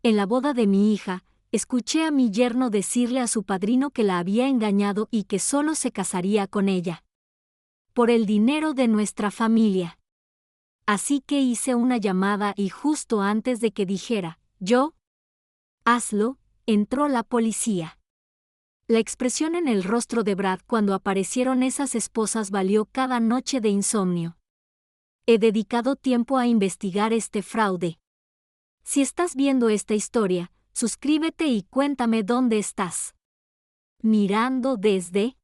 En la boda de mi hija, escuché a mi yerno decirle a su padrino que la había engañado y que solo se casaría con ella. Por el dinero de nuestra familia. Así que hice una llamada y justo antes de que dijera, yo, hazlo, entró la policía. La expresión en el rostro de Brad cuando aparecieron esas esposas valió cada noche de insomnio. He dedicado tiempo a investigar este fraude. Si estás viendo esta historia, suscríbete y cuéntame dónde estás. Mirando desde.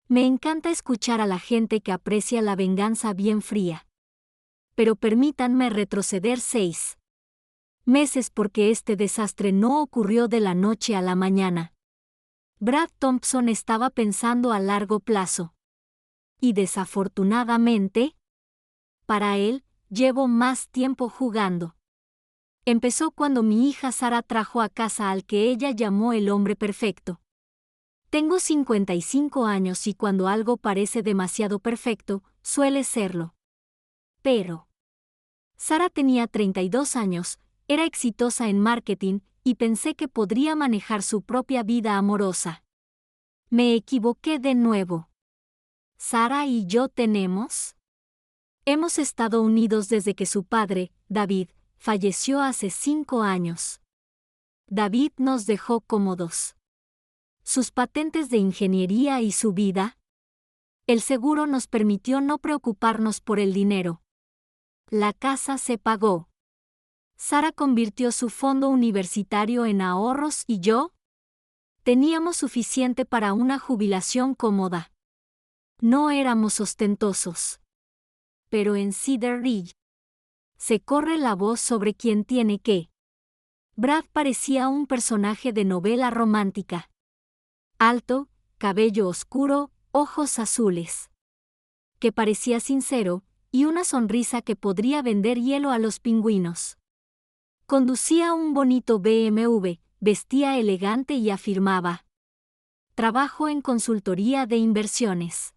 Me encanta escuchar a la gente que aprecia la venganza bien fría. Pero permítanme retroceder 6 meses porque este desastre no ocurrió de la noche a la mañana. Brad Thompson estaba pensando a largo plazo. Y desafortunadamente, para él, llevo más tiempo jugando. Empezó cuando mi hija Sara trajo a casa al que ella llamó el hombre perfecto. Tengo 55 años y cuando algo parece demasiado perfecto, suele serlo. Pero Sara tenía 32 años, era exitosa en marketing y pensé que podría manejar su propia vida amorosa. Me equivoqué de nuevo. Sara y yo hemos estado unidos desde que su padre, David, falleció hace 5 años. David nos dejó cómodos. Sus patentes de ingeniería y su vida. El seguro nos permitió no preocuparnos por el dinero. La casa se pagó. Sara convirtió su fondo universitario en ahorros y yo teníamos suficiente para una jubilación cómoda. No éramos ostentosos. Pero en Cedar Ridge se corre la voz sobre quién tiene qué. Brad parecía un personaje de novela romántica. Alto, cabello oscuro, ojos azules. Que parecía sincero, y una sonrisa que podría vender hielo a los pingüinos. Conducía un bonito BMW, vestía elegante y afirmaba: trabajo en consultoría de inversiones.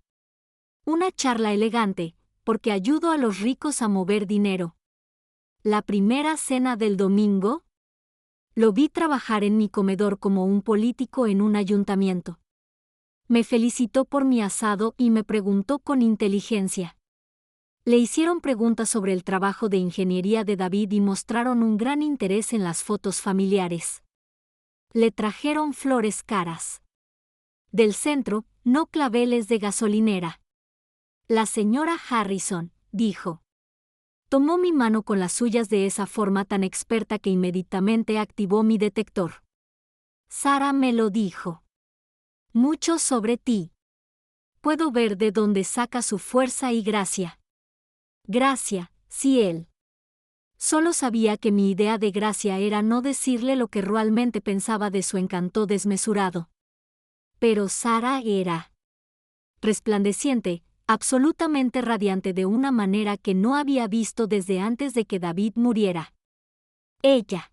Una charla elegante, porque ayudo a los ricos a mover dinero. La primera cena del domingo. Lo vi trabajar en mi comedor como un político en un ayuntamiento. Me felicitó por mi asado y me preguntó con inteligencia. Le hicieron preguntas sobre el trabajo de ingeniería de David y mostraron un gran interés en las fotos familiares. Le trajeron flores caras. Del centro, no claveles de gasolinera. La señora Harrison, dijo. Tomó mi mano con las suyas de esa forma tan experta que inmediatamente activó mi detector. Sara me lo dijo. Mucho sobre ti. Puedo ver de dónde saca su fuerza y gracia. Gracia, sí él. Solo sabía que mi idea de gracia era no decirle lo que realmente pensaba de su encanto desmesurado. Pero Sara era resplandeciente, absolutamente radiante de una manera que no había visto desde antes de que David muriera. Ella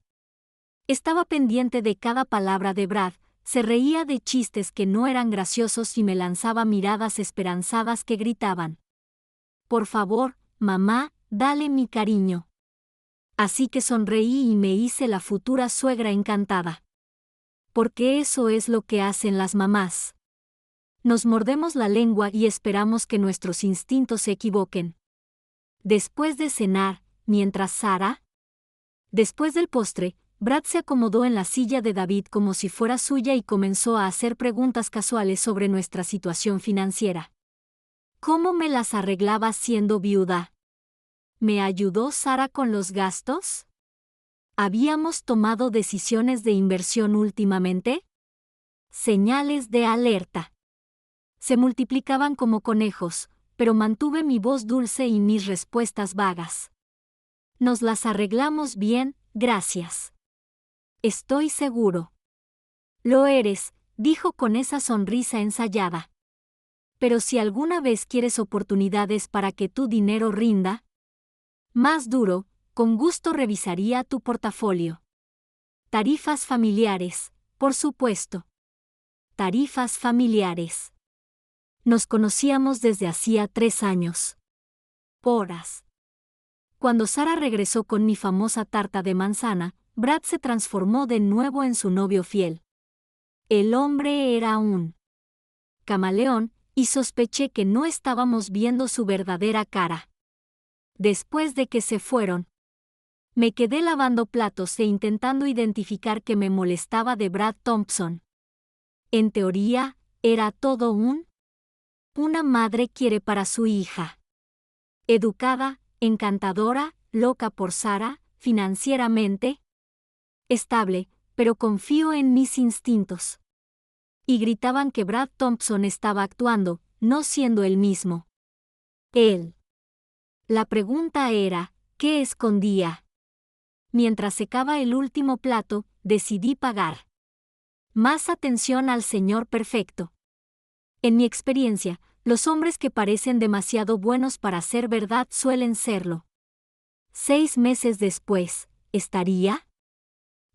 estaba pendiente de cada palabra de Brad, se reía de chistes que no eran graciosos y me lanzaba miradas esperanzadas que gritaban: por favor, mamá, dale mi cariño. Así que sonreí y me hice la futura suegra encantada. Porque eso es lo que hacen las mamás. Nos mordemos la lengua y esperamos que nuestros instintos se equivoquen. Después de cenar, mientras Sara. Después del postre, Brad se acomodó en la silla de David como si fuera suya y comenzó a hacer preguntas casuales sobre nuestra situación financiera. ¿Cómo me las arreglaba siendo viuda? ¿Me ayudó Sara con los gastos? ¿Habíamos tomado decisiones de inversión últimamente? Señales de alerta. Se multiplicaban como conejos, pero mantuve mi voz dulce y mis respuestas vagas. Nos las arreglamos bien, gracias. Estoy seguro. Lo eres, dijo con esa sonrisa ensayada. Pero si alguna vez quieres oportunidades para que tu dinero rinda más duro, con gusto revisaría tu portafolio. Tarifas familiares, por supuesto. Tarifas familiares. Nos conocíamos desde hacía 3 años. Horas. Cuando Sara regresó con mi famosa tarta de manzana, Brad se transformó de nuevo en su novio fiel. El hombre era un camaleón, y sospeché que no estábamos viendo su verdadera cara. Después de que se fueron, me quedé lavando platos e intentando identificar qué me molestaba de Brad Thompson. En teoría, era todo una madre quiere para su hija. Educada, encantadora, loca por Sarah, financieramente estable, pero confío en mis instintos. Y gritaban que Brad Thompson estaba actuando, no siendo él mismo. Él. La pregunta era, ¿qué escondía? Mientras secaba el último plato, decidí pagar más atención al señor perfecto. En mi experiencia, los hombres que parecen demasiado buenos para ser verdad suelen serlo. 6 meses después, ¿estaría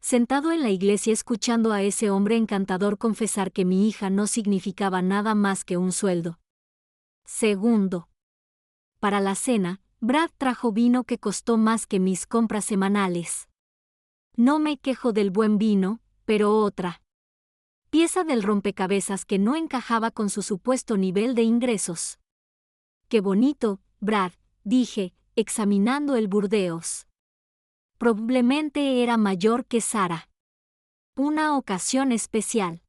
sentado en la iglesia escuchando a ese hombre encantador confesar que mi hija no significaba nada más que un sueldo? Segundo. Para la cena, Brad trajo vino que costó más que mis compras semanales. No me quejo del buen vino, pero otra pieza del rompecabezas que no encajaba con su supuesto nivel de ingresos. Qué bonito, Brad, dije, examinando el Burdeos. Probablemente era mayor que Sarah. Una ocasión especial.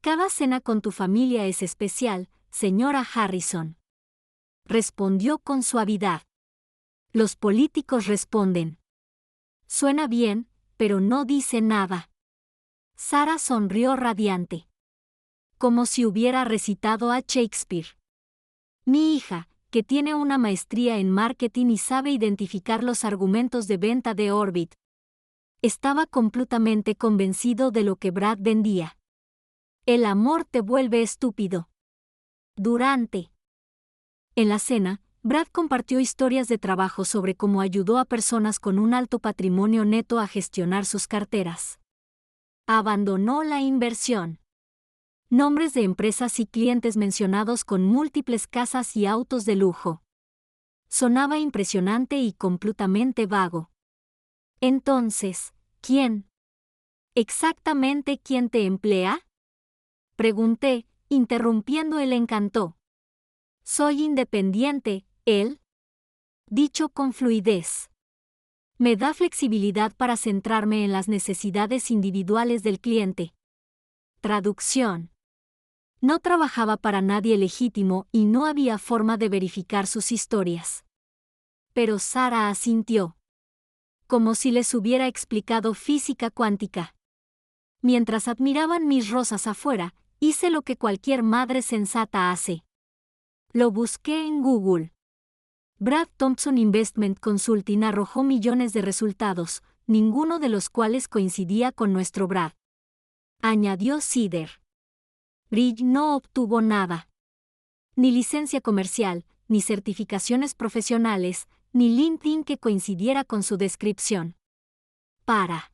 Cada cena con tu familia es especial, señora Harrison. Respondió con suavidad. Los políticos responden. Suena bien, pero no dice nada. Sarah sonrió radiante. Como si hubiera recitado a Shakespeare. Mi hija, que tiene una maestría en marketing y sabe identificar los argumentos de venta de Orbit, estaba completamente convencido de lo que Brad vendía. El amor te vuelve estúpido. En la cena, Brad compartió historias de trabajo sobre cómo ayudó a personas con un alto patrimonio neto a gestionar sus carteras. Abandonó la inversión. Nombres de empresas y clientes mencionados con múltiples casas y autos de lujo. Sonaba impresionante y completamente vago. Entonces, ¿quién? ¿Exactamente quién te emplea? Pregunté, interrumpiendo el encanto. Soy independiente, él. Dicho con fluidez. Me da flexibilidad para centrarme en las necesidades individuales del cliente. Traducción. No trabajaba para nadie legítimo y no había forma de verificar sus historias. Pero Sarah asintió. Como si les hubiera explicado física cuántica. Mientras admiraban mis rosas afuera, hice lo que cualquier madre sensata hace. Lo busqué en Google. Brad Thompson Investment Consulting arrojó millones de resultados, ninguno de los cuales coincidía con nuestro Brad. Añadió Cider. Bridge no obtuvo nada. Ni licencia comercial, ni certificaciones profesionales, ni LinkedIn que coincidiera con su descripción. Para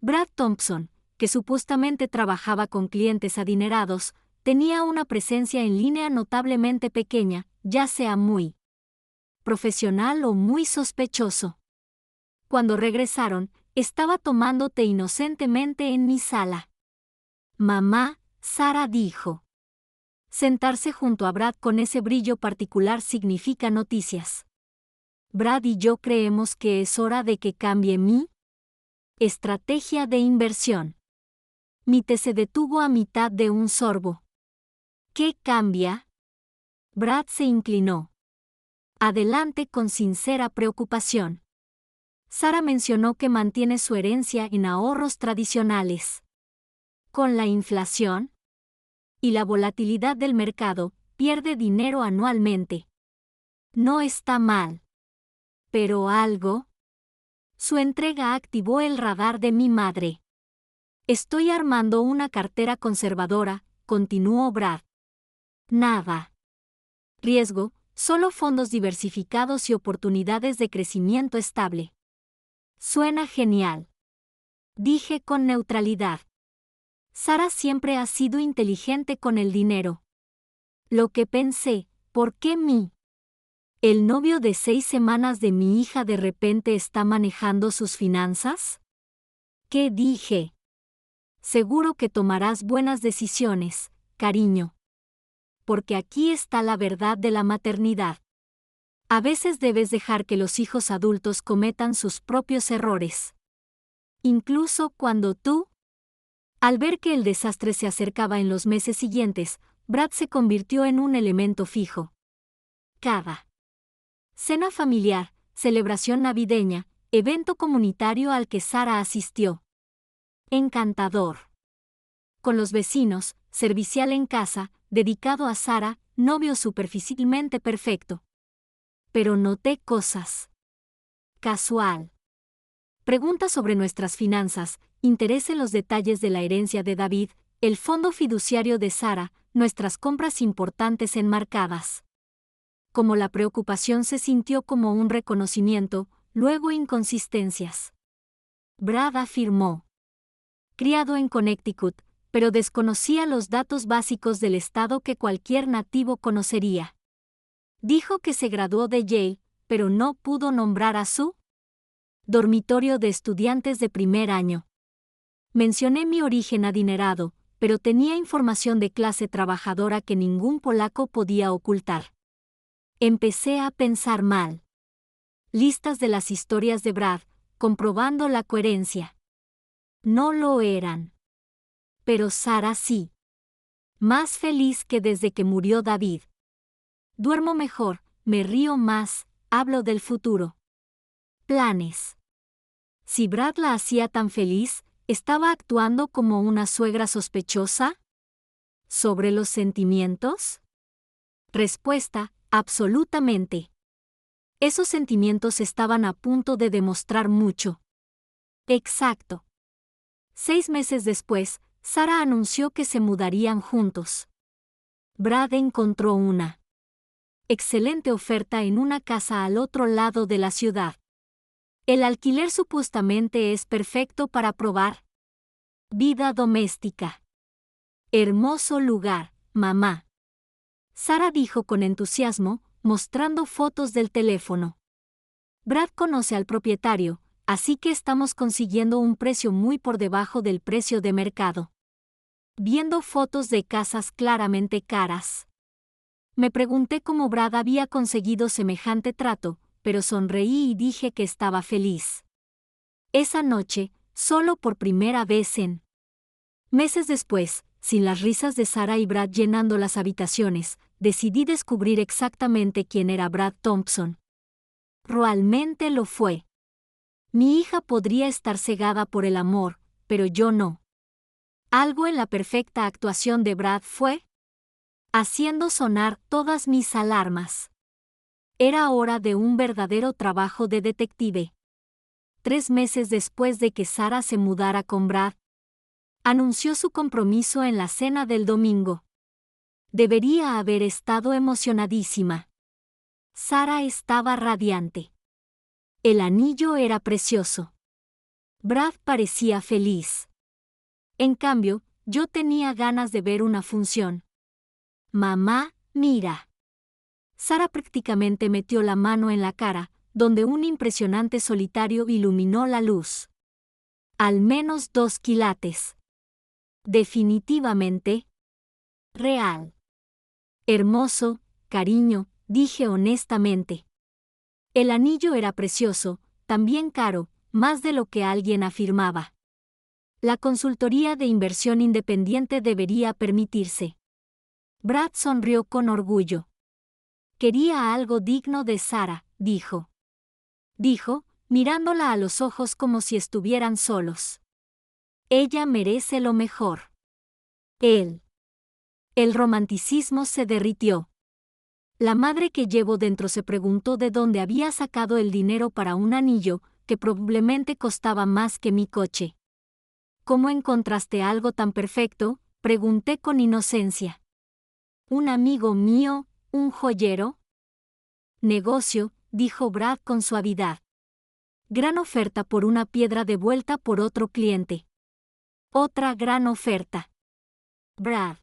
Brad Thompson, que supuestamente trabajaba con clientes adinerados, tenía una presencia en línea notablemente pequeña, ya sea muy profesional o muy sospechoso. Cuando regresaron, estaba tomando té inocentemente en mi sala. Mamá, Sarah dijo. Sentarse junto a Brad con ese brillo particular significa noticias. Brad y yo creemos que es hora de que cambie mi estrategia de inversión. Mi té se detuvo a mitad de un sorbo. ¿Qué cambia? Brad se inclinó. Adelante con sincera preocupación. Sarah mencionó que mantiene su herencia en ahorros tradicionales. Con la inflación y la volatilidad del mercado, pierde dinero anualmente. No está mal. Pero algo. Su entrega activó el radar de mi madre. Estoy armando una cartera conservadora, continuó Brad. Nada. Riesgo, solo fondos diversificados y oportunidades de crecimiento estable. Suena genial. Dije con neutralidad. Sarah siempre ha sido inteligente con el dinero. Lo que pensé, ¿por qué mí? ¿El novio de 6 semanas de mi hija de repente está manejando sus finanzas? ¿Qué dije? Seguro que tomarás buenas decisiones, cariño. Porque aquí está la verdad de la maternidad. A veces debes dejar que los hijos adultos cometan sus propios errores. Incluso cuando tú... Al ver que el desastre se acercaba en los meses siguientes, Brad se convirtió en un elemento fijo. Cada cena familiar, celebración navideña, evento comunitario al que Sara asistió. Encantador. Con los vecinos, servicial en casa, dedicado a Sara, novio superficialmente perfecto. Pero noté cosas. Casual. Preguntas sobre nuestras finanzas, interés en los detalles de la herencia de David, el fondo fiduciario de Sara, nuestras compras importantes enmarcadas. Como la preocupación se sintió como un reconocimiento, luego inconsistencias. Brad afirmó. Criado en Connecticut, pero desconocía los datos básicos del estado que cualquier nativo conocería. Dijo que se graduó de Yale, pero no pudo nombrar a su dormitorio de estudiantes de primer año. Mencioné mi origen adinerado, pero tenía información de clase trabajadora que ningún polaco podía ocultar. Empecé a pensar mal. Listas de las historias de Brad, comprobando la coherencia. No lo eran. Pero Sara sí. Más feliz que desde que murió David. Duermo mejor, me río más, hablo del futuro. Planes. Si Brad la hacía tan feliz, ¿estaba actuando como una suegra sospechosa? ¿Sobre los sentimientos? Respuesta, absolutamente. Esos sentimientos estaban a punto de demostrar mucho. Exacto. 6 meses después, Sara anunció que se mudarían juntos. Brad encontró una excelente oferta en una casa al otro lado de la ciudad. El alquiler supuestamente es perfecto para probar vida doméstica. Hermoso lugar, mamá. Sara dijo con entusiasmo, mostrando fotos del teléfono. Brad conoce al propietario, así que estamos consiguiendo un precio muy por debajo del precio de mercado. Viendo fotos de casas claramente caras. Me pregunté cómo Brad había conseguido semejante trato, pero sonreí y dije que estaba feliz. Esa noche, solo por primera vez en meses después, sin las risas de Sara y Brad llenando las habitaciones, decidí descubrir exactamente quién era Brad Thompson. Realmente lo fue. Mi hija podría estar cegada por el amor, pero yo no. Algo en la perfecta actuación de Brad fue haciendo sonar todas mis alarmas. Era hora de un verdadero trabajo de detective. 3 meses después de que Sara se mudara con Brad, anunció su compromiso en la cena del domingo. Debería haber estado emocionadísima. Sara estaba radiante. El anillo era precioso. Brad parecía feliz. En cambio, yo tenía ganas de ver una función. Mamá, mira. Sara prácticamente metió la mano en la cara, donde un impresionante solitario iluminó la luz. Al menos 2 quilates. Definitivamente real. Hermoso, cariño, dije honestamente. El anillo era precioso, también caro, más de lo que alguien afirmaba. La consultoría de inversión independiente debería permitirse. Brad sonrió con orgullo. Quería algo digno de Sara, dijo. Dijo, mirándola a los ojos como si estuvieran solos. Ella merece lo mejor. Él. El romanticismo se derritió. La madre que llevo dentro se preguntó de dónde había sacado el dinero para un anillo, que probablemente costaba más que mi coche. ¿Cómo encontraste algo tan perfecto?, pregunté con inocencia. ¿Un amigo mío, un joyero? Negocio, dijo Brad con suavidad. Gran oferta por una piedra devuelta por otro cliente. Otra gran oferta. Brad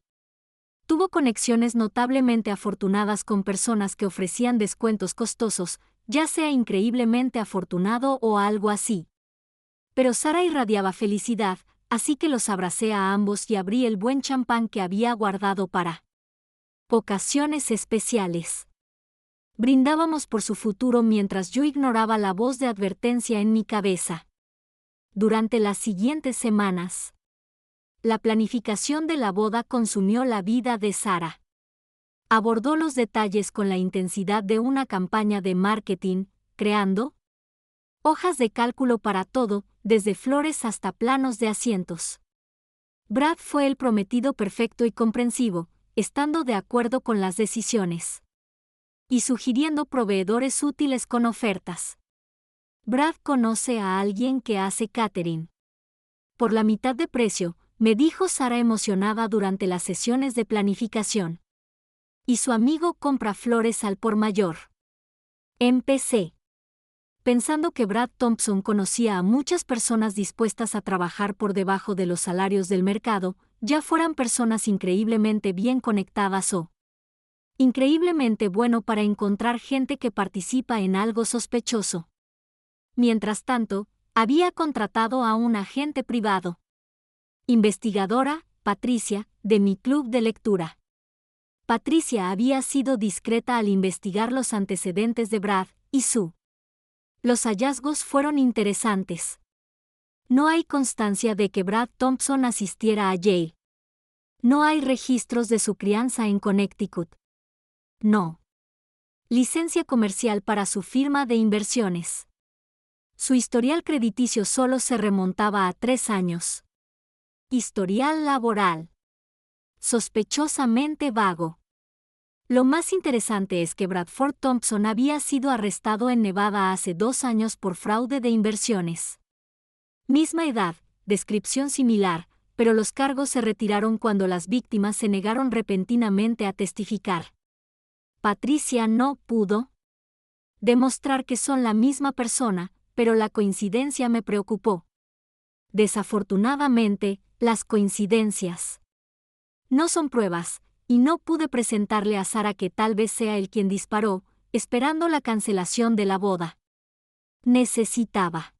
tuvo conexiones notablemente afortunadas con personas que ofrecían descuentos costosos, ya sea increíblemente afortunado o algo así. Pero Sara irradiaba felicidad, así que los abracé a ambos y abrí el buen champán que había guardado para ocasiones especiales. Brindábamos por su futuro mientras yo ignoraba la voz de advertencia en mi cabeza. Durante las siguientes semanas, la planificación de la boda consumió la vida de Sara. Abordó los detalles con la intensidad de una campaña de marketing, creando hojas de cálculo para todo, desde flores hasta planos de asientos. Brad fue el prometido perfecto y comprensivo, estando de acuerdo con las decisiones y sugiriendo proveedores útiles con ofertas. Brad conoce a alguien que hace catering. Por la mitad de precio, me dijo Sara emocionada durante las sesiones de planificación. Y su amigo compra flores al por mayor. Empecé pensando que Brad Thompson conocía a muchas personas dispuestas a trabajar por debajo de los salarios del mercado, ya fueran personas increíblemente bien conectadas o increíblemente bueno para encontrar gente que participa en algo sospechoso. Mientras tanto, había contratado a un agente privado. Investigadora, Patricia, de mi club de lectura. Patricia había sido discreta al investigar los antecedentes de Brad y Sue. Los hallazgos fueron interesantes. No hay constancia de que Brad Thompson asistiera a Yale. No hay registros de su crianza en Connecticut. No. Licencia comercial para su firma de inversiones. Su historial crediticio solo se remontaba a 3 años. Historial laboral. Sospechosamente vago. Lo más interesante es que Bradford Thompson había sido arrestado en Nevada hace 2 años por fraude de inversiones. Misma edad, descripción similar, pero los cargos se retiraron cuando las víctimas se negaron repentinamente a testificar. Patricia no pudo demostrar que son la misma persona, pero la coincidencia me preocupó. Desafortunadamente, las coincidencias no son pruebas, y no pude presentarle a Sara que tal vez sea él quien disparó, esperando la cancelación de la boda. Necesitaba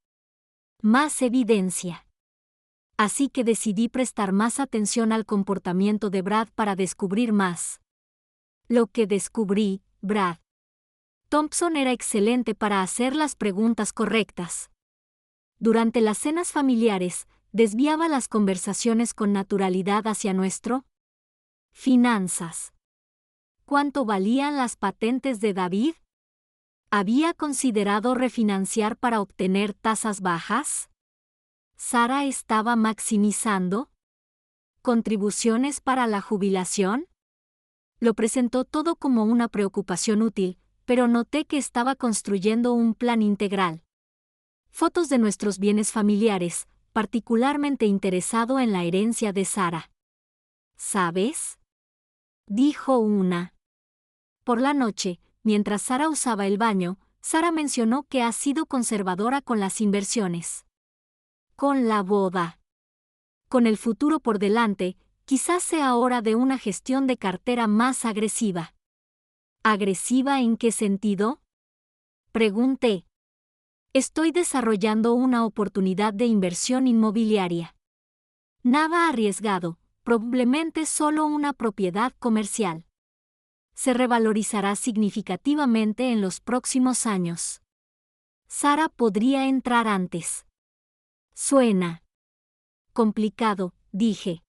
más evidencia. Así que decidí prestar más atención al comportamiento de Brad para descubrir más. Lo que descubrí, Brad Thompson era excelente para hacer las preguntas correctas. Durante las cenas familiares, desviaba las conversaciones con naturalidad hacia nuestro finanzas. ¿Cuánto valían las patentes de David? ¿Había considerado refinanciar para obtener tasas bajas? ¿Sara estaba maximizando contribuciones para la jubilación? Lo presentó todo como una preocupación útil, pero noté que estaba construyendo un plan integral. Fotos de nuestros bienes familiares, particularmente interesado en la herencia de Sara. ¿Sabes?, dijo una. Por la noche, mientras Sara usaba el baño, Sara mencionó que ha sido conservadora con las inversiones. Con la boda. Con el futuro por delante, quizás sea hora de una gestión de cartera más agresiva. ¿Agresiva en qué sentido?, pregunté. Estoy desarrollando una oportunidad de inversión inmobiliaria. Nada arriesgado, probablemente solo una propiedad comercial. Se revalorizará significativamente en los próximos años. Sara podría entrar antes. Suena complicado, dije.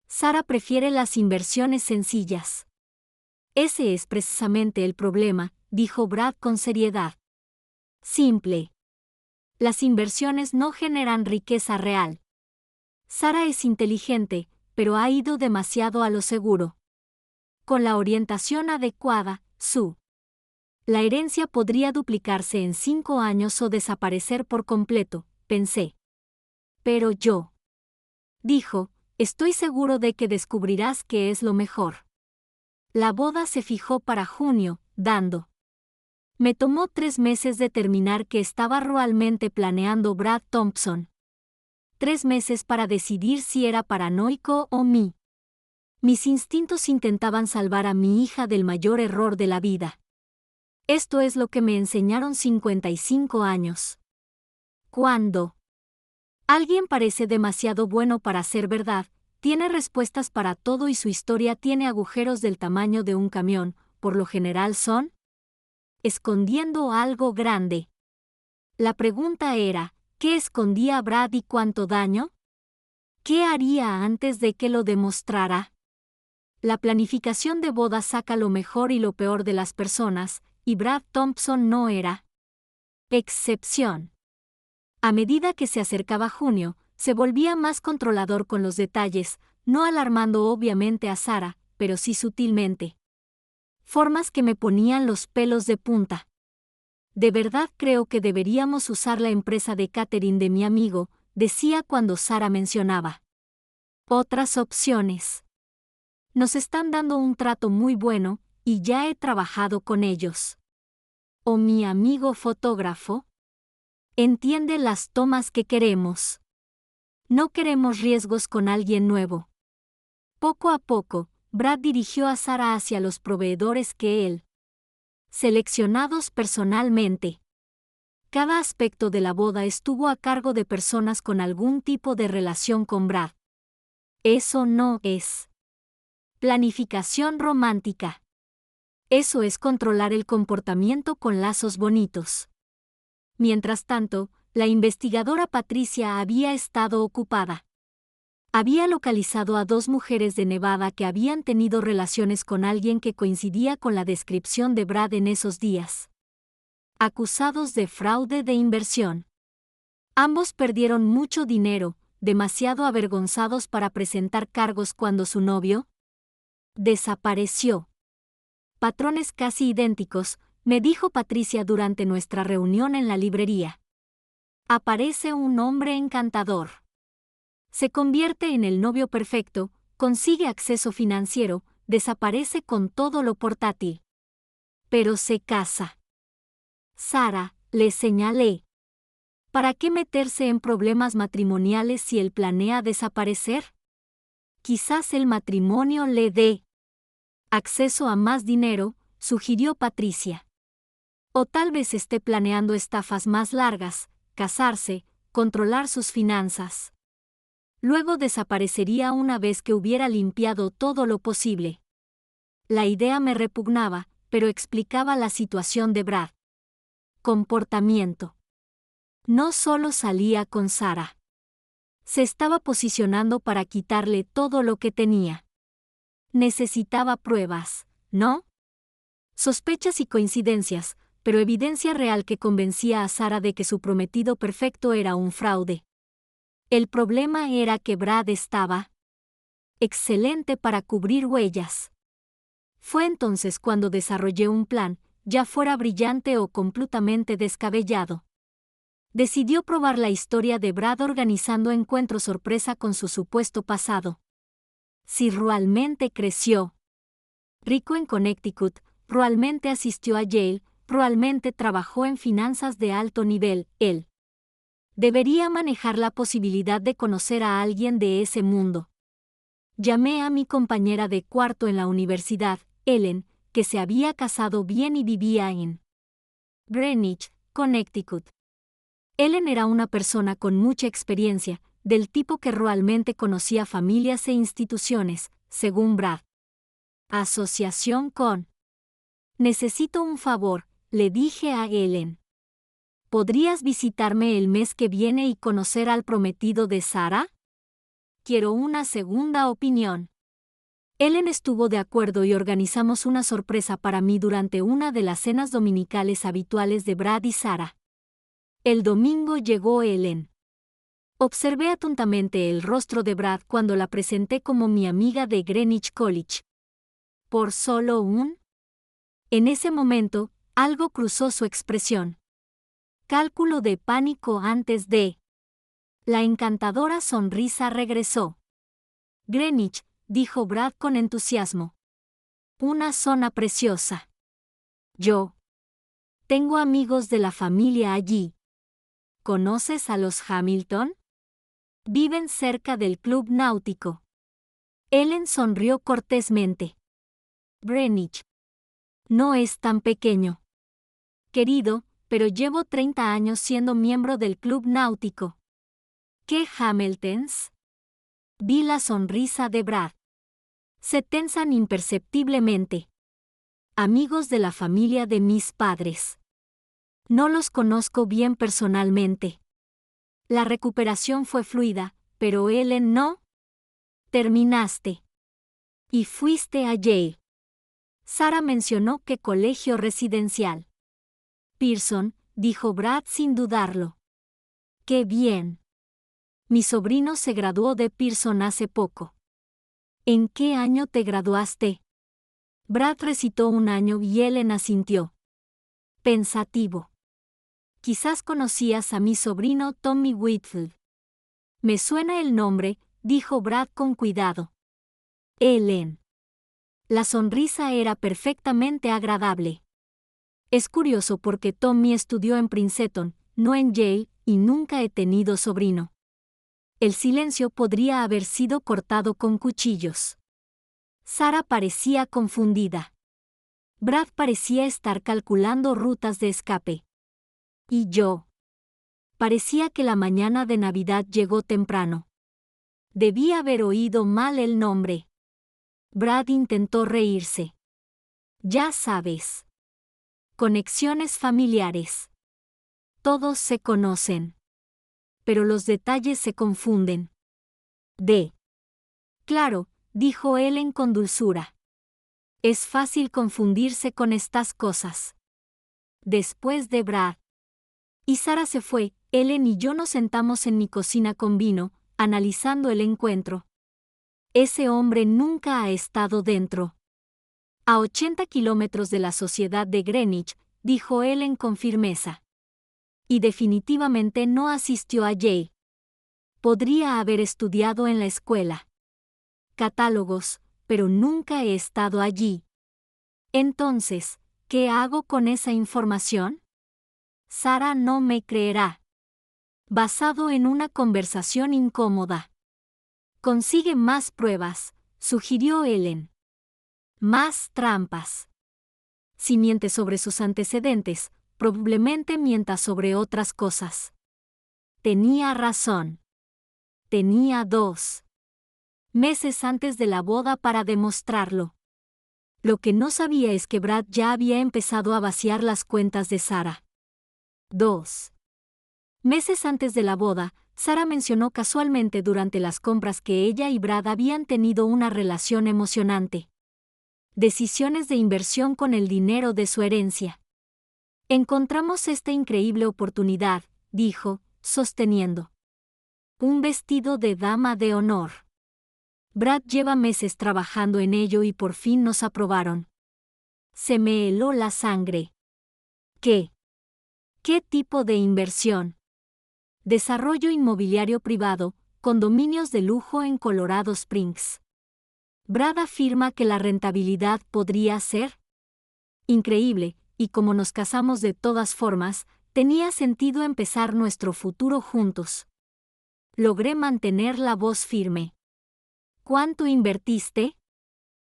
Sara prefiere las inversiones sencillas. Ese es precisamente el problema, dijo Brad con seriedad. Simple. Las inversiones no generan riqueza real. Sara es inteligente, pero ha ido demasiado a lo seguro. Con la orientación adecuada, la herencia podría duplicarse en 5 años o desaparecer por completo, pensé. Pero yo, dijo, estoy seguro de que descubrirás qué es lo mejor. La boda se fijó para junio, dando. Me tomó 3 meses determinar que estaba realmente planeando Brad Thompson. 3 meses para decidir si era paranoico o mí. Mis instintos intentaban salvar a mi hija del mayor error de la vida. Esto es lo que me enseñaron 55 años. Cuando Alguien parece demasiado bueno para ser verdad, tiene respuestas para todo y su historia tiene agujeros del tamaño de un camión, por lo general son escondiendo algo grande. La pregunta era, ¿qué escondía Brad y cuánto daño? ¿Qué haría antes de que lo demostrara? La planificación de boda saca lo mejor y lo peor de las personas, y Brad Thompson no era excepción. A medida que se acercaba junio, se volvía más controlador con los detalles, no alarmando obviamente a Sarah, pero sí sutilmente. Formas que me ponían los pelos de punta. De verdad creo que deberíamos usar la empresa de catering de mi amigo, decía cuando Sarah mencionaba otras opciones. Nos están dando un trato muy bueno, y ya he trabajado con ellos. O mi amigo fotógrafo entiende las tomas que queremos. No queremos riesgos con alguien nuevo. Poco a poco, Brad dirigió a Sarah hacia los proveedores que él seleccionados personalmente. Cada aspecto de la boda estuvo a cargo de personas con algún tipo de relación con Brad. Eso no es planificación romántica. Eso es controlar el comportamiento con lazos bonitos. Mientras tanto, la investigadora Patricia había estado ocupada. Había localizado a 2 mujeres de Nevada que habían tenido relaciones con alguien que coincidía con la descripción de Brad en esos días. Acusados de fraude de inversión. Ambos perdieron mucho dinero, demasiado avergonzados para presentar cargos cuando su novio desapareció. Patrones casi idénticos, me dijo Patricia durante nuestra reunión en la librería. Aparece un hombre encantador. Se convierte en el novio perfecto, consigue acceso financiero, desaparece con todo lo portátil. Pero se casa. Sarah, le señalé. ¿Para qué meterse en problemas matrimoniales si él planea desaparecer? Quizás el matrimonio le dé acceso a más dinero, sugirió Patricia. O tal vez esté planeando estafas más largas, casarse, controlar sus finanzas. Luego desaparecería una vez que hubiera limpiado todo lo posible. La idea me repugnaba, pero explicaba la situación de Brad. Comportamiento. No solo salía con Sarah. Se estaba posicionando para quitarle todo lo que tenía. Necesitaba pruebas, ¿no? Sospechas y coincidencias, pero evidencia real que convencía a Sarah de que su prometido perfecto era un fraude. El problema era que Brad estaba excelente para cubrir huellas. Fue entonces cuando desarrollé un plan, ya fuera brillante o completamente descabellado. Decidió probar la historia de Brad organizando encuentros sorpresa con su supuesto pasado. Si realmente creció rico en Connecticut, probablemente asistió a Yale, probablemente trabajó en finanzas de alto nivel, él debería manejar la posibilidad de conocer a alguien de ese mundo. Llamé a mi compañera de cuarto en la universidad, Ellen, que se había casado bien y vivía en Greenwich, Connecticut. Ellen era una persona con mucha experiencia, del tipo que realmente conocía familias e instituciones, según Brad. Asociación con. Necesito un favor, le dije a Ellen. ¿Podrías visitarme el mes que viene y conocer al prometido de Sarah? Quiero una segunda opinión. Ellen estuvo de acuerdo y organizamos una sorpresa para mí durante una de las cenas dominicales habituales de Brad y Sarah. El domingo llegó Ellen. Observé atentamente el rostro de Brad cuando la presenté como mi amiga de Greenwich College. ¿Por solo un? En ese momento, algo cruzó su expresión. Cálculo de pánico antes de. La encantadora sonrisa regresó. Greenwich, dijo Brad con entusiasmo. Una zona preciosa. Yo. Tengo amigos de la familia allí. ¿Conoces a los Hamilton? Viven cerca del club náutico. Ellen sonrió cortésmente. Greenwich. No es tan pequeño. Querido, pero llevo 30 años siendo miembro del club náutico. ¿Qué Hamiltons? Vi la sonrisa de Brad. Se tensan imperceptiblemente. Amigos de la familia de mis padres. No los conozco bien personalmente. La recuperación fue fluida, pero Ellen no. Terminaste. Y fuiste a Yale. Sara mencionó que colegio residencial. Pearson, dijo Brad sin dudarlo. ¡Qué bien! Mi sobrino se graduó de Pearson hace poco. ¿En qué año te graduaste? Brad recitó un año y Ellen asintió. Pensativo. Quizás conocías a mi sobrino Tommy Whitfield. Me suena el nombre, dijo Brad con cuidado. Ellen. La sonrisa era perfectamente agradable. Es curioso porque Tommy estudió en Princeton, no en Yale, y nunca he tenido sobrino. El silencio podría haber sido cortado con cuchillos. Sara parecía confundida. Brad parecía estar calculando rutas de escape. Y yo. Parecía que la mañana de Navidad llegó temprano. Debí haber oído mal el nombre. Brad intentó reírse. Ya sabes. Conexiones familiares. Todos se conocen. Pero los detalles se confunden. Claro, dijo Ellen con dulzura. Es fácil confundirse con estas cosas. Después de Brad. Y Sara se fue, Ellen y yo nos sentamos en mi cocina con vino, analizando el encuentro. Ese hombre nunca ha estado dentro. A 80 kilómetros de la Sociedad de Greenwich, dijo Ellen con firmeza. Y definitivamente no asistió a Yale. Podría haber estudiado en la escuela. Catálogos, pero nunca he estado allí. Entonces, ¿qué hago con esa información? Sara no me creerá. Basado en una conversación incómoda. Consigue más pruebas, sugirió Ellen. Más trampas. Si miente sobre sus antecedentes, probablemente mienta sobre otras cosas. Tenía razón. Tenía 2 meses antes de la boda para demostrarlo. Lo que no sabía es que Brad ya había empezado a vaciar las cuentas de Sara. 2 meses antes de la boda, Sara mencionó casualmente durante las compras que ella y Brad habían tenido una relación emocionante. Decisiones de inversión con el dinero de su herencia. Encontramos esta increíble oportunidad, dijo, sosteniendo. Un vestido de dama de honor. Brad lleva meses trabajando en ello y por fin nos aprobaron. Se me heló la sangre. ¿Qué? ¿Qué tipo de inversión? Desarrollo inmobiliario privado, condominios de lujo en Colorado Springs. Brad afirma que la rentabilidad podría ser increíble, y como nos casamos de todas formas, tenía sentido empezar nuestro futuro juntos. Logré mantener la voz firme. ¿Cuánto invertiste?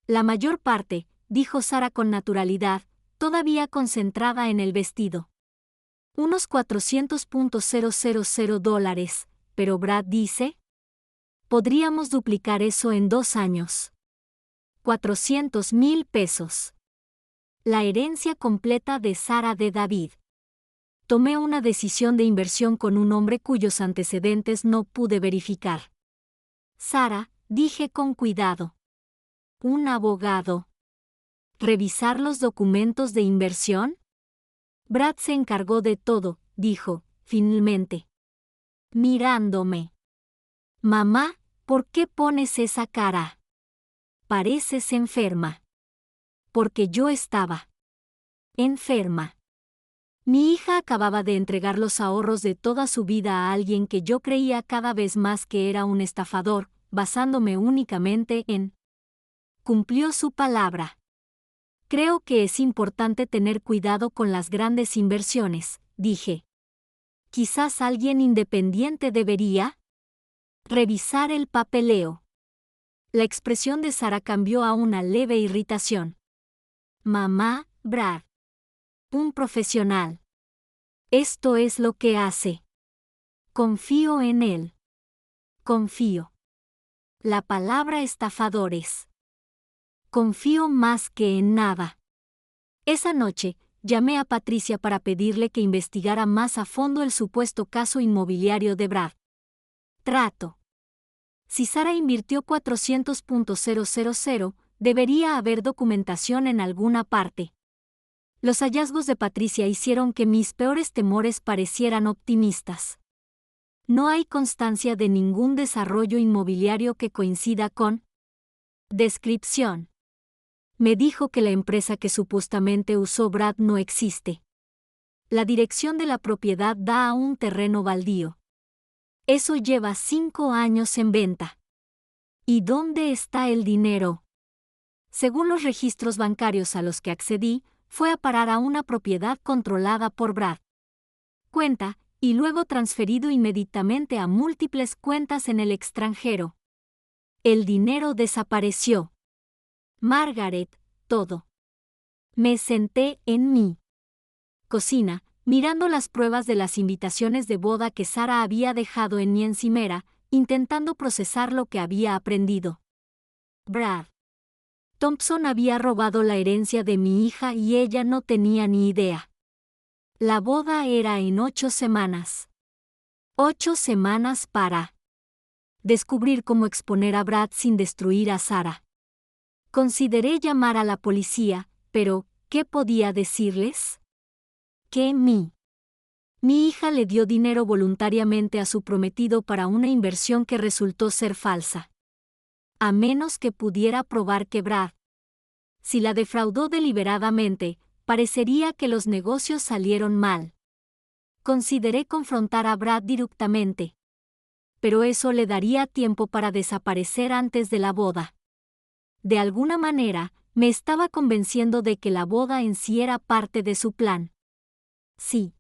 La mayor parte, dijo Sara con naturalidad, todavía concentrada en el vestido. Unos $400,000, pero Brad dice. Podríamos duplicar eso en 2 años. $400,000. La herencia completa de Sara de David. Tomé una decisión de inversión con un hombre cuyos antecedentes no pude verificar. Sara, dije con cuidado. Un abogado. ¿Revisar los documentos de inversión? Brad se encargó de todo, dijo, finalmente. Mirándome. Mamá, ¿por qué pones esa cara? Pareces enferma. Porque yo estaba enferma. Mi hija acababa de entregar los ahorros de toda su vida a alguien que yo creía cada vez más que era un estafador, basándome únicamente en. Cumplió su palabra. Creo que es importante tener cuidado con las grandes inversiones, dije. Quizás alguien independiente debería revisar el papeleo. La expresión de Sara cambió a una leve irritación. Mamá, Brad. Un profesional. Esto es lo que hace. Confío en él. confío. La palabra estafadores. Confío más que en nada. Esa noche, llamé a Patricia para pedirle que investigara más a fondo el supuesto caso inmobiliario de Brad. Trato. Si Sara invirtió 400.000, debería haber documentación en alguna parte. Los hallazgos de Patricia hicieron que mis peores temores parecieran optimistas. No hay constancia de ningún desarrollo inmobiliario que coincida con descripción. Me dijo que la empresa que supuestamente usó Brad no existe. La dirección de la propiedad da a un terreno baldío. Eso lleva 5 años en venta. ¿Y dónde está el dinero? Según los registros bancarios a los que accedí, fue a parar a una propiedad controlada por Brad. Cuenta, y luego transferido inmediatamente a múltiples cuentas en el extranjero. El dinero desapareció. Margaret, todo. Me senté en mi cocina, mirando las pruebas de las invitaciones de boda que Sara había dejado en mi encimera, intentando procesar lo que había aprendido. Brad Thompson había robado la herencia de mi hija y ella no tenía ni idea. La boda era en 8 semanas. 8 semanas para descubrir cómo exponer a Brad sin destruir a Sara. Consideré llamar a la policía, pero ¿qué podía decirles? Que mi hija le dio dinero voluntariamente a su prometido para una inversión que resultó ser falsa. A menos que pudiera probar que Brad, si la defraudó deliberadamente, parecería que los negocios salieron mal. Consideré confrontar a Brad directamente. Pero eso le daría tiempo para desaparecer antes de la boda. De alguna manera, me estaba convenciendo de que la boda en sí era parte de su plan. Sí.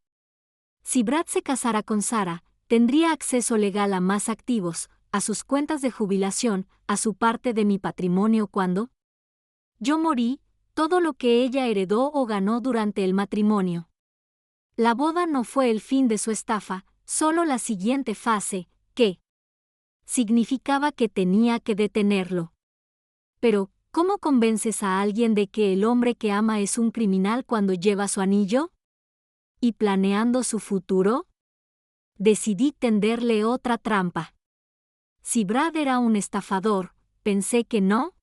Si Brad se casara con Sara, tendría acceso legal a más activos, a sus cuentas de jubilación, a su parte de mi patrimonio cuando yo morí, todo lo que ella heredó o ganó durante el matrimonio. La boda no fue el fin de su estafa, solo la siguiente fase, que significaba que tenía que detenerlo. Pero, ¿cómo convences a alguien de que el hombre que ama es un criminal cuando lleva su anillo? ¿Y planeando su futuro? Decidí tenderle otra trampa. Si Brad era un estafador, pensé que no.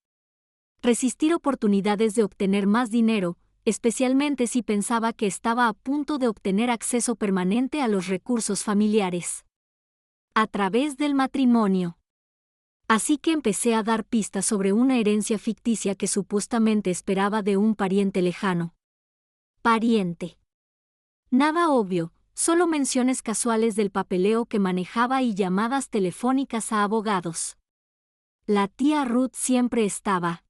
Resistir oportunidades de obtener más dinero, especialmente si pensaba que estaba a punto de obtener acceso permanente a los recursos familiares. A través del matrimonio. Así que empecé a dar pistas sobre una herencia ficticia que supuestamente esperaba de un pariente lejano. Pariente. Nada obvio, solo menciones casuales del papeleo que manejaba y llamadas telefónicas a abogados. La tía Ruth siempre estaba.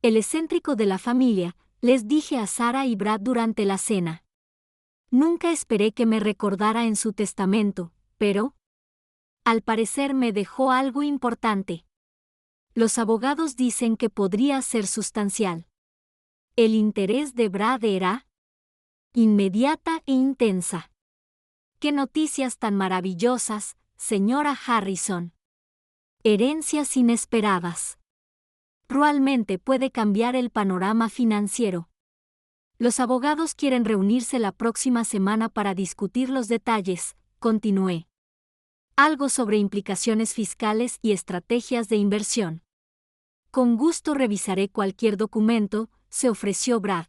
El excéntrico de la familia, les dije a Sara y Brad durante la cena. Nunca esperé que me recordara en su testamento, pero al parecer me dejó algo importante. Los abogados dicen que podría ser sustancial. El interés de Brad era inmediata e intensa. ¡Qué noticias tan maravillosas, señora Harrison! Herencias inesperadas. Realmente puede cambiar el panorama financiero. Los abogados quieren reunirse la próxima semana para discutir los detalles, continué. Algo sobre implicaciones fiscales y estrategias de inversión. Con gusto revisaré cualquier documento, se ofreció Brad.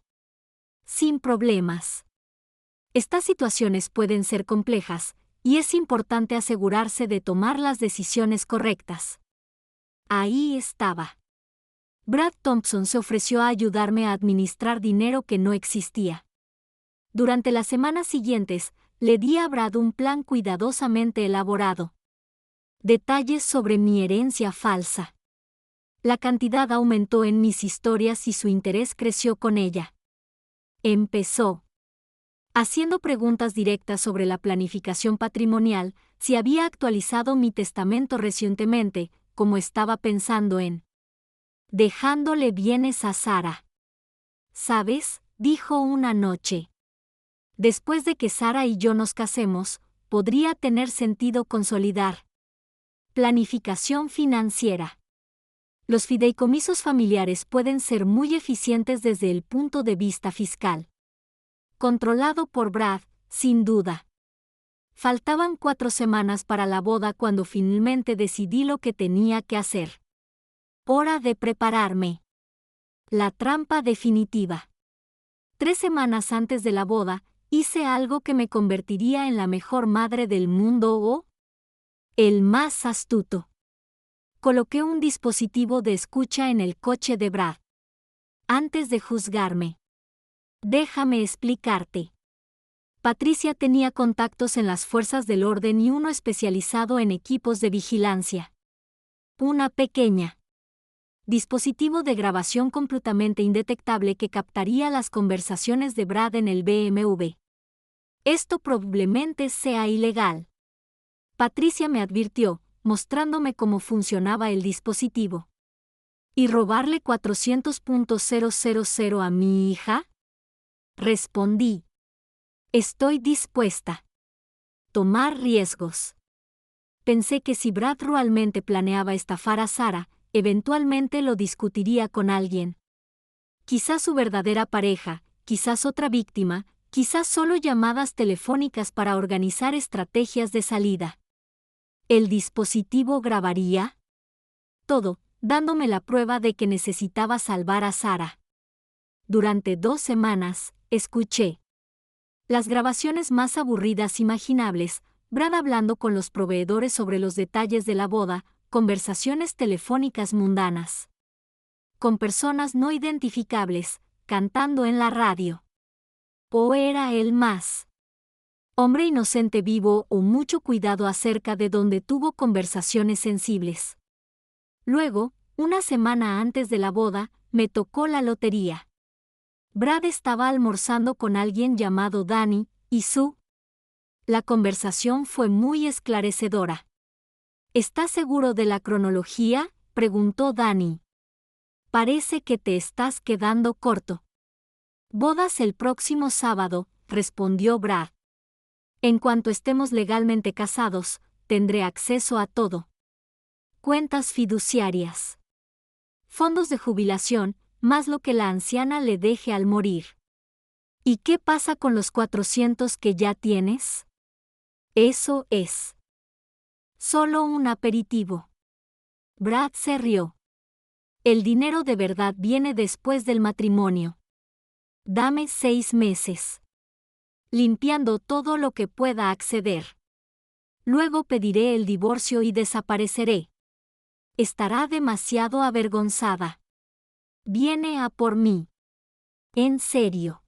Sin problemas. Estas situaciones pueden ser complejas, y es importante asegurarse de tomar las decisiones correctas. Ahí estaba. Brad Thompson se ofreció a ayudarme a administrar dinero que no existía. Durante las semanas siguientes, le di a Brad un plan cuidadosamente elaborado. Detalles sobre mi herencia falsa. La cantidad aumentó en mis historias y su interés creció con ella. Empezó haciendo preguntas directas sobre la planificación patrimonial, si había actualizado mi testamento recientemente, como estaba pensando en dejándole bienes a Sara. ¿Sabes?, dijo una noche. Después de que Sara y yo nos casemos, podría tener sentido consolidar Planificación financiera. Los fideicomisos familiares pueden ser muy eficientes desde el punto de vista fiscal. Controlado por Brad, sin duda. Faltaban 4 semanas para la boda cuando finalmente decidí lo que tenía que hacer. Hora de prepararme. La trampa definitiva. 3 semanas antes de la boda, hice algo que me convertiría en la mejor madre del mundo o el más astuto. Coloqué un dispositivo de escucha en el coche de Brad. Antes de juzgarme. Déjame explicarte. Patricia tenía contactos en las fuerzas del orden y uno especializado en equipos de vigilancia. Una pequeña dispositivo de grabación completamente indetectable que captaría las conversaciones de Brad en el BMW. Esto probablemente sea ilegal. Patricia me advirtió, mostrándome cómo funcionaba el dispositivo. ¿Y robarle 400.000 a mi hija? Respondí. Estoy dispuesta. Tomar riesgos. Pensé que si Brad realmente planeaba estafar a Sarah, eventualmente lo discutiría con alguien. Quizás su verdadera pareja, quizás otra víctima, quizás solo llamadas telefónicas para organizar estrategias de salida. ¿El dispositivo grabaría? Todo, dándome la prueba de que necesitaba salvar a Sarah. Durante 2 semanas, escuché las grabaciones más aburridas imaginables, Brad hablando con los proveedores sobre los detalles de la boda, conversaciones telefónicas mundanas. Con personas no identificables, cantando en la radio. ¿O era él más? Hombre inocente vivo o mucho cuidado acerca de donde tuvo conversaciones sensibles. Luego, una semana antes de la boda, me tocó la lotería. Brad estaba almorzando con alguien llamado Danny, y la conversación fue muy esclarecedora. ¿Estás seguro de la cronología?, preguntó Danny. Parece que te estás quedando corto. Bodas el próximo sábado, respondió Brad. En cuanto estemos legalmente casados, tendré acceso a todo. Cuentas fiduciarias. Fondos de jubilación, más lo que la anciana le deje al morir. ¿Y qué pasa con los 400 que ya tienes? Eso es solo un aperitivo. Brad se rió. El dinero de verdad viene después del matrimonio. Dame 6 meses. Limpiando todo lo que pueda acceder. Luego pediré el divorcio y desapareceré. Estará demasiado avergonzada. Viene a por mí. En serio.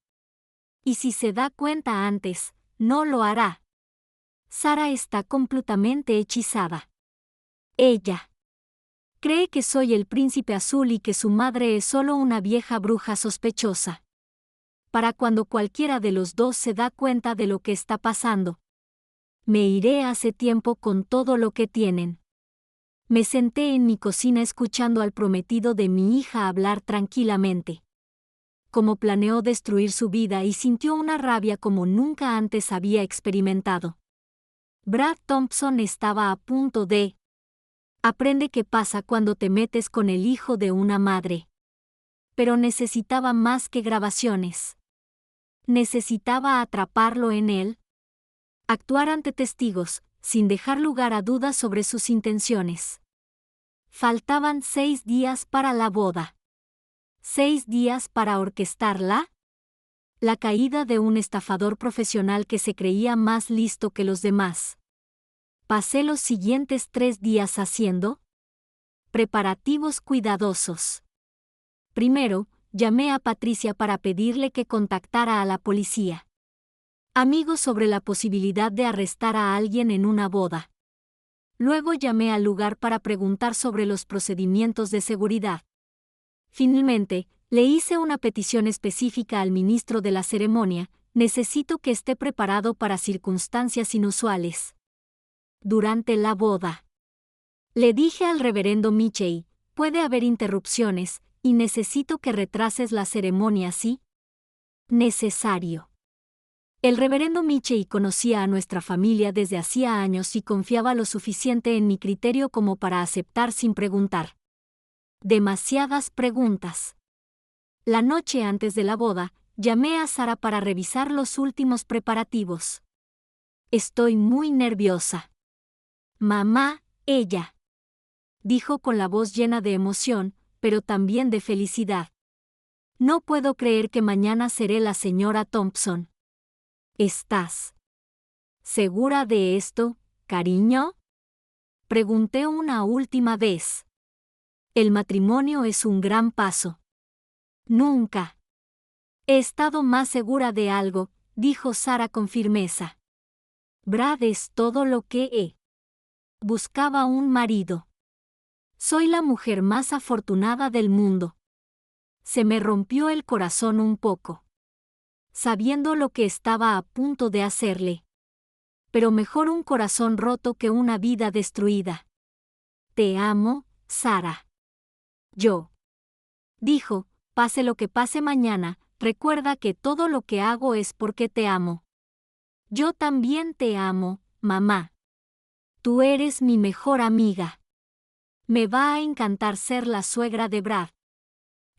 Y si se da cuenta antes, no lo hará. Sarah está completamente hechizada. Ella cree que soy el príncipe azul y que su madre es solo una vieja bruja sospechosa. Para cuando cualquiera de los dos se da cuenta de lo que está pasando. Me iré hace tiempo con todo lo que tienen. Me senté en mi cocina escuchando al prometido de mi hija hablar tranquilamente. Cómo planeó destruir su vida y sintió una rabia como nunca antes había experimentado. Brad Thompson estaba a punto de... Aprende qué pasa cuando te metes con el hijo de una madre. Pero necesitaba más que grabaciones. Necesitaba atraparlo en él. Actuar ante testigos, sin dejar lugar a dudas sobre sus intenciones. Faltaban 6 días para la boda. 6 días para orquestarla. La caída de un estafador profesional que se creía más listo que los demás. Pasé los siguientes 3 días haciendo preparativos cuidadosos. Primero, llamé a Patricia para pedirle que contactara a la policía. Amigos sobre la posibilidad de arrestar a alguien en una boda. Luego llamé al lugar para preguntar sobre los procedimientos de seguridad. Finalmente, le hice una petición específica al ministro de la ceremonia: necesito que esté preparado para circunstancias inusuales. Durante la boda. Le dije al reverendo Michey, puede haber interrupciones, y necesito que retrases la ceremonia si necesario. El reverendo Michey conocía a nuestra familia desde hacía años y confiaba lo suficiente en mi criterio como para aceptar sin preguntar. Demasiadas preguntas. La noche antes de la boda, llamé a Sara para revisar los últimos preparativos. Estoy muy nerviosa. Mamá, ella. Dijo con la voz llena de emoción, pero también de felicidad. No puedo creer que mañana seré la señora Thompson. ¿Estás segura de esto, cariño? Pregunté una última vez. El matrimonio es un gran paso. Nunca he estado más segura de algo, dijo Sara con firmeza. Brad es todo lo que he. Buscaba un marido. Soy la mujer más afortunada del mundo. Se me rompió el corazón un poco, sabiendo lo que estaba a punto de hacerle. Pero mejor un corazón roto que una vida destruida. Te amo, Sara. Yo. Dijo, pase lo que pase mañana, recuerda que todo lo que hago es porque te amo. Yo también te amo, mamá. Tú eres mi mejor amiga. Me va a encantar ser la suegra de Brad.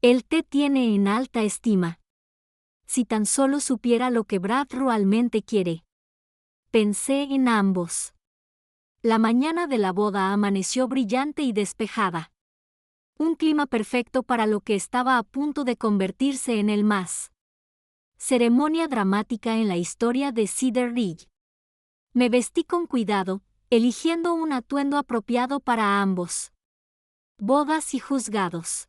Él te tiene en alta estima. Si tan solo supiera lo que Brad realmente quiere. Pensé en ambos. La mañana de la boda amaneció brillante y despejada. Un clima perfecto para lo que estaba a punto de convertirse en el más. Ceremonia dramática en la historia de Cedar Ridge. Me vestí con cuidado, eligiendo un atuendo apropiado para ambos. Bodas y juzgados.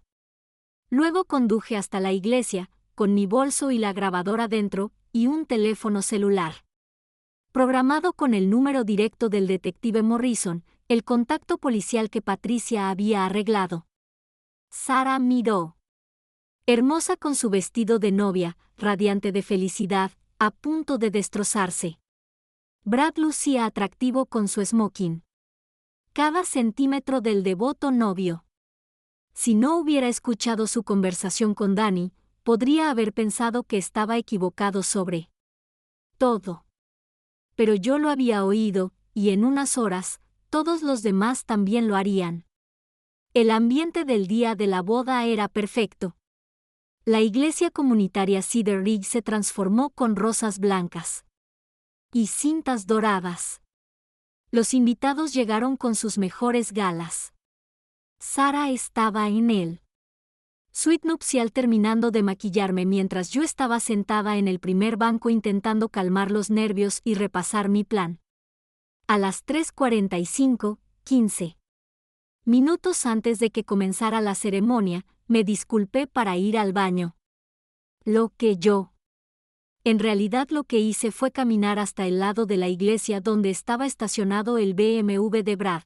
Luego conduje hasta la iglesia, con mi bolso y la grabadora dentro, y un teléfono celular. Programado con el número directo del detective Morrison, el contacto policial que Patricia había arreglado. Sara miró. Hermosa con su vestido de novia, radiante de felicidad, a punto de destrozarse. Brad lucía atractivo con su smoking. Cada centímetro del devoto novio. Si no hubiera escuchado su conversación con Danny, podría haber pensado que estaba equivocado sobre todo. Pero yo lo había oído, y en unas horas, todos los demás también lo harían. El ambiente del día de la boda era perfecto. La iglesia comunitaria Cedar Ridge se transformó con rosas blancas y cintas doradas. Los invitados llegaron con sus mejores galas. Sara estaba en él. Suite nupcial terminando de maquillarme mientras yo estaba sentada en el primer banco intentando calmar los nervios y repasar mi plan. A las 3:45, 15 minutos antes de que comenzara la ceremonia, me disculpé para ir al baño. En realidad lo que hice fue caminar hasta el lado de la iglesia donde estaba estacionado el BMW de Brad.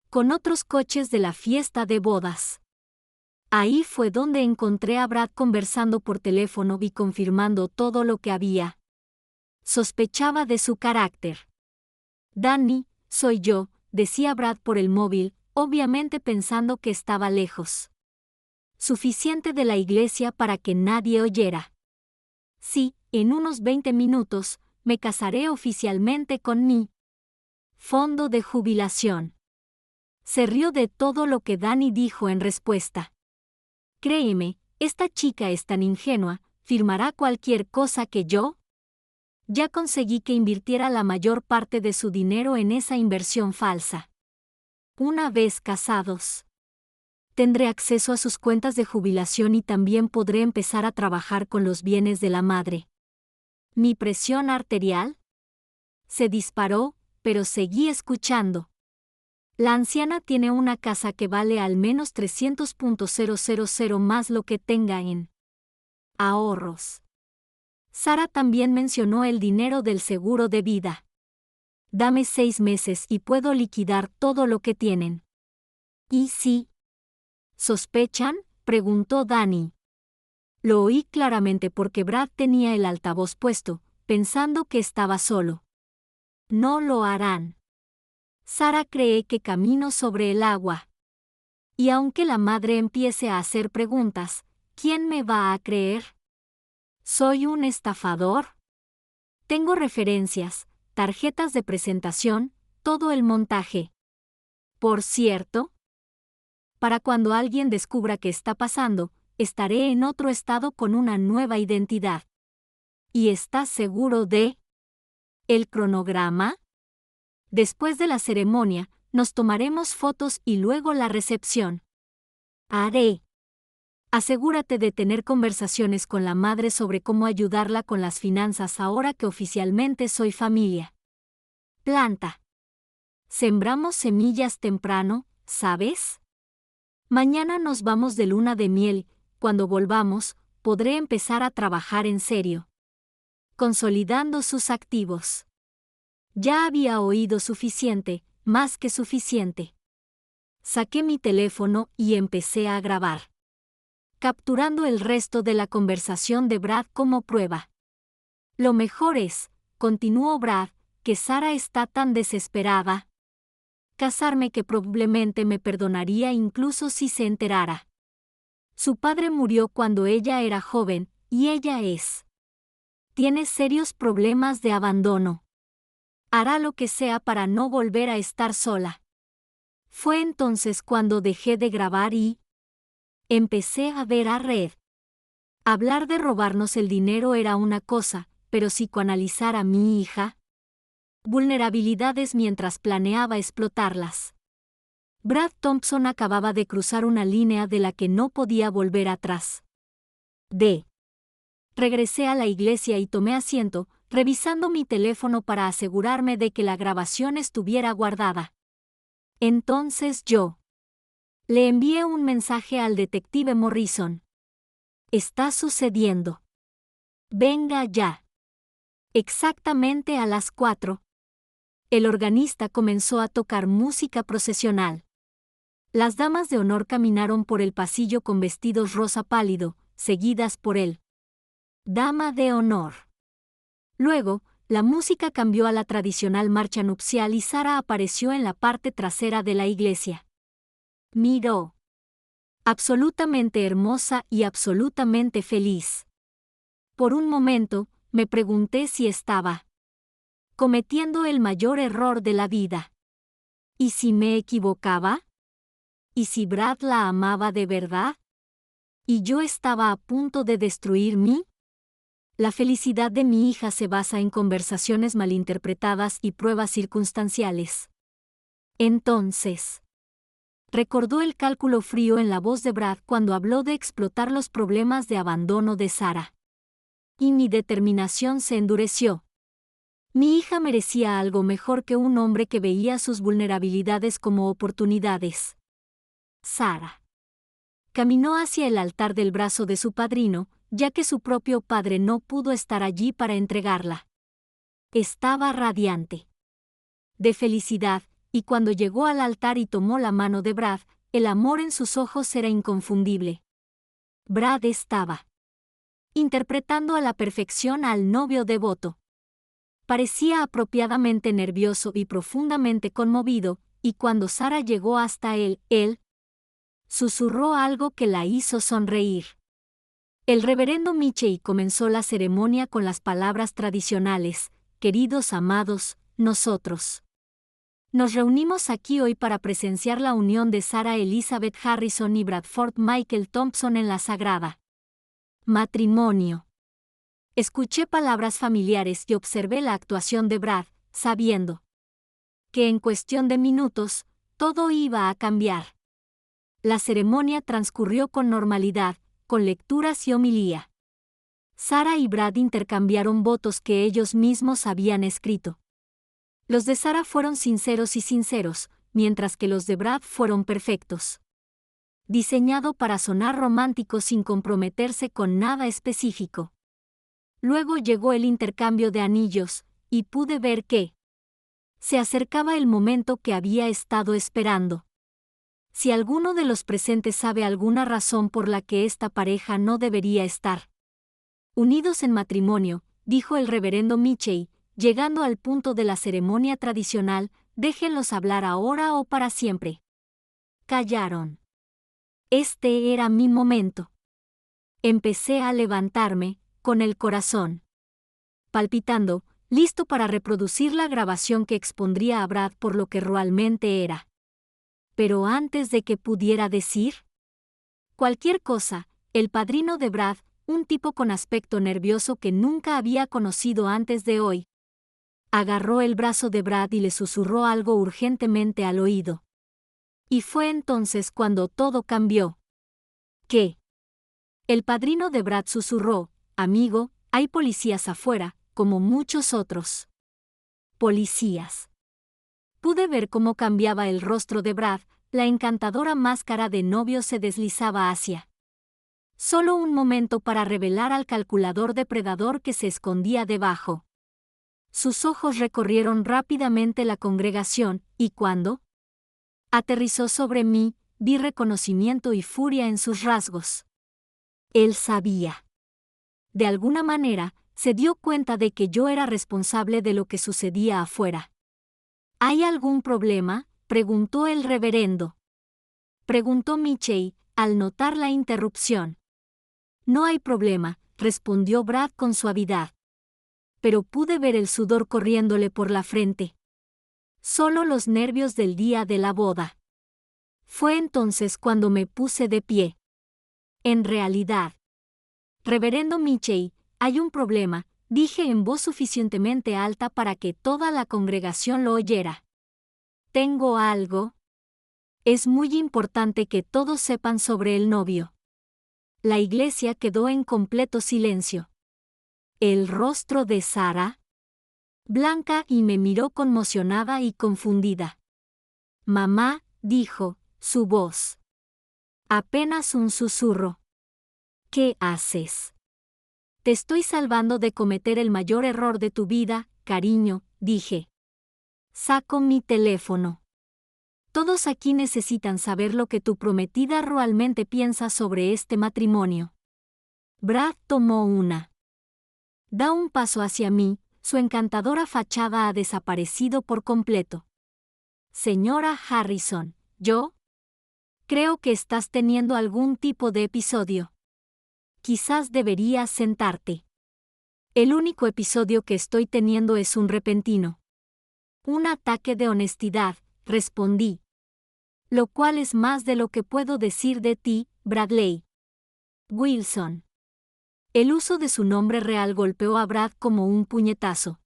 Con otros coches de la fiesta de bodas. Ahí fue donde encontré a Brad conversando por teléfono y confirmando todo lo que había. Sospechaba de su carácter. Danny, soy yo, decía Brad por el móvil, obviamente pensando que estaba lejos. Suficiente de la iglesia para que nadie oyera. Sí, en unos 20 minutos, me casaré oficialmente con mi fondo de jubilación. Se rió de todo lo que Danny dijo en respuesta. Créeme, esta chica es tan ingenua, ¿firmará cualquier cosa que yo? Ya conseguí que invirtiera la mayor parte de su dinero en esa inversión falsa. Una vez casados, tendré acceso a sus cuentas de jubilación y también podré empezar a trabajar con los bienes de la madre. ¿Mi presión arterial? Se disparó, pero seguí escuchando. La anciana tiene una casa que vale al menos 300.000 más lo que tenga en ahorros. Sara también mencionó el dinero del seguro de vida. Dame 6 meses y puedo liquidar todo lo que tienen. ¿Y si sospechan?, preguntó Danny. Lo oí claramente porque Brad tenía el altavoz puesto, pensando que estaba solo. No lo harán. Sara cree que camino sobre el agua. Y aunque la madre empiece a hacer preguntas, ¿quién me va a creer? ¿Soy un estafador? Tengo referencias, tarjetas de presentación, todo el montaje. Por cierto, para cuando alguien descubra qué está pasando, estaré en otro estado con una nueva identidad. ¿Y estás seguro de el cronograma? Después de la ceremonia, nos tomaremos fotos y luego la recepción. Haré. Asegúrate de tener conversaciones con la madre sobre cómo ayudarla con las finanzas ahora que oficialmente soy familia. Planta. Sembramos semillas temprano, ¿sabes? Mañana nos vamos de luna de miel, cuando volvamos, podré empezar a trabajar en serio. Consolidando sus activos. Ya había oído suficiente, más que suficiente. Saqué mi teléfono y empecé a grabar, capturando el resto de la conversación de Brad como prueba. Lo mejor es, continuó Brad, que Sara está tan desesperada. Casarme que probablemente me perdonaría incluso si se enterara. Su padre murió cuando ella era joven, y ella tiene serios problemas de abandono. Hará lo que sea para no volver a estar sola. Fue entonces cuando dejé de grabar y empecé a ver a Red. Hablar de robarnos el dinero era una cosa, pero psicoanalizar a mi hija. Vulnerabilidades mientras planeaba explotarlas. Brad Thompson acababa de cruzar una línea de la que no podía volver atrás. Regresé a la iglesia y tomé asiento, revisando mi teléfono para asegurarme de que la grabación estuviera guardada. Entonces yo le envié un mensaje al detective Morrison. Está sucediendo. Venga ya. Exactamente a las 4. El organista comenzó a tocar música procesional. Las damas de honor caminaron por el pasillo con vestidos rosa pálido, seguidas por él. Dama de honor. Luego, la música cambió a la tradicional marcha nupcial y Sara apareció en la parte trasera de la iglesia. Miró. Absolutamente hermosa y absolutamente feliz. Por un momento, me pregunté si estaba cometiendo el mayor error de la vida. ¿Y si me equivocaba? ¿Y si Brad la amaba de verdad? ¿Y yo estaba a punto de destruir mí? La felicidad de mi hija se basa en conversaciones malinterpretadas y pruebas circunstanciales. Entonces, recordó el cálculo frío en la voz de Brad cuando habló de explotar los problemas de abandono de Sara. Y mi determinación se endureció. Mi hija merecía algo mejor que un hombre que veía sus vulnerabilidades como oportunidades. Sara caminó hacia el altar del brazo de su padrino, ya que su propio padre no pudo estar allí para entregarla. Estaba radiante de felicidad, y cuando llegó al altar y tomó la mano de Brad, el amor en sus ojos era inconfundible. Brad estaba interpretando a la perfección al novio devoto. Parecía apropiadamente nervioso y profundamente conmovido, y cuando Sara llegó hasta él susurró algo que la hizo sonreír. El reverendo Michey comenzó la ceremonia con las palabras tradicionales: queridos amados, nosotros nos reunimos aquí hoy para presenciar la unión de Sarah Elizabeth Harrison y Bradford Michael Thompson en la sagrada matrimonio. Escuché palabras familiares y observé la actuación de Brad, sabiendo que en cuestión de minutos, todo iba a cambiar. La ceremonia transcurrió con normalidad, con lecturas y homilía. Sara y Brad intercambiaron votos que ellos mismos habían escrito. Los de Sara fueron sinceros y sinceros, mientras que los de Brad fueron perfectos. Diseñado para sonar romántico sin comprometerse con nada específico. Luego llegó el intercambio de anillos, y pude ver que se acercaba el momento que había estado esperando. Si alguno de los presentes sabe alguna razón por la que esta pareja no debería estar unidos en matrimonio, dijo el reverendo Michey, llegando al punto de la ceremonia tradicional, déjenlos hablar ahora o para siempre. Callaron. Este era mi momento. Empecé a levantarme, con el corazón palpitando, listo para reproducir la grabación que expondría a Brad por lo que realmente era. Pero antes de que pudiera decir cualquier cosa, el padrino de Brad, un tipo con aspecto nervioso que nunca había conocido antes de hoy, agarró el brazo de Brad y le susurró algo urgentemente al oído. Y fue entonces cuando todo cambió. ¿Qué? El padrino de Brad susurró: amigo, hay policías afuera, como muchos otros. Policías. Pude ver cómo cambiaba el rostro de Brad, la encantadora máscara de novio se deslizaba hacia. Solo un momento para revelar al calculador depredador que se escondía debajo. Sus ojos recorrieron rápidamente la congregación, y cuando aterrizó sobre mí, vi reconocimiento y furia en sus rasgos. Él sabía. De alguna manera, se dio cuenta de que yo era responsable de lo que sucedía afuera. ¿Hay algún problema?, preguntó el reverendo. Preguntó Michelle, al notar la interrupción. No hay problema, respondió Brad con suavidad. Pero pude ver el sudor corriéndole por la frente. Solo los nervios del día de la boda. Fue entonces cuando me puse de pie. En realidad. Reverendo Michelle, hay un problema, dije en voz suficientemente alta para que toda la congregación lo oyera. ¿Tengo algo? Es muy importante que todos sepan sobre el novio. La iglesia quedó en completo silencio. El rostro de Sara, blanca, y me miró conmocionada y confundida. Mamá, dijo, su voz. Apenas un susurro. ¿Qué haces? Te estoy salvando de cometer el mayor error de tu vida, cariño, dije. Saco mi teléfono. Todos aquí necesitan saber lo que tu prometida realmente piensa sobre este matrimonio. Brad tomó una. Da un paso hacia mí, su encantadora fachada ha desaparecido por completo. Señora Harrison, ¿yo? Creo que estás teniendo algún tipo de episodio. Quizás deberías sentarte. El único episodio que estoy teniendo es un repentino. Un ataque de honestidad, respondí. Lo cual es más de lo que puedo decir de ti, Bradley Wilson. El uso de su nombre real golpeó a Brad como un puñetazo.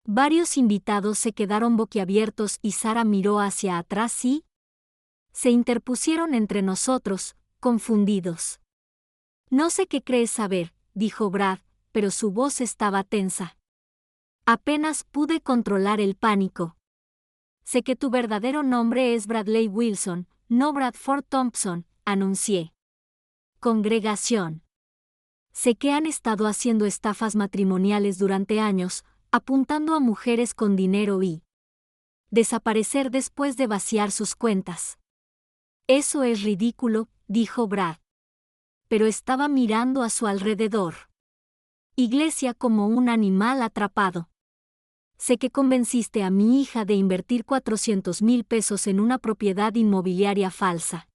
Varios invitados se quedaron boquiabiertos y Sara miró hacia atrás y se interpusieron entre nosotros, confundidos. No sé qué crees saber, dijo Brad, pero su voz estaba tensa. Apenas pude controlar el pánico. Sé que tu verdadero nombre es Bradley Wilson, no Bradford Thompson, anuncié. Congregación. Sé que han estado haciendo estafas matrimoniales durante años, apuntando a mujeres con dinero y desaparecer después de vaciar sus cuentas. Eso es ridículo, dijo Brad. Pero estaba mirando a su alrededor. Iglesia como un animal atrapado. Sé que convenciste a mi hija de invertir 400,000 pesos en una propiedad inmobiliaria falsa.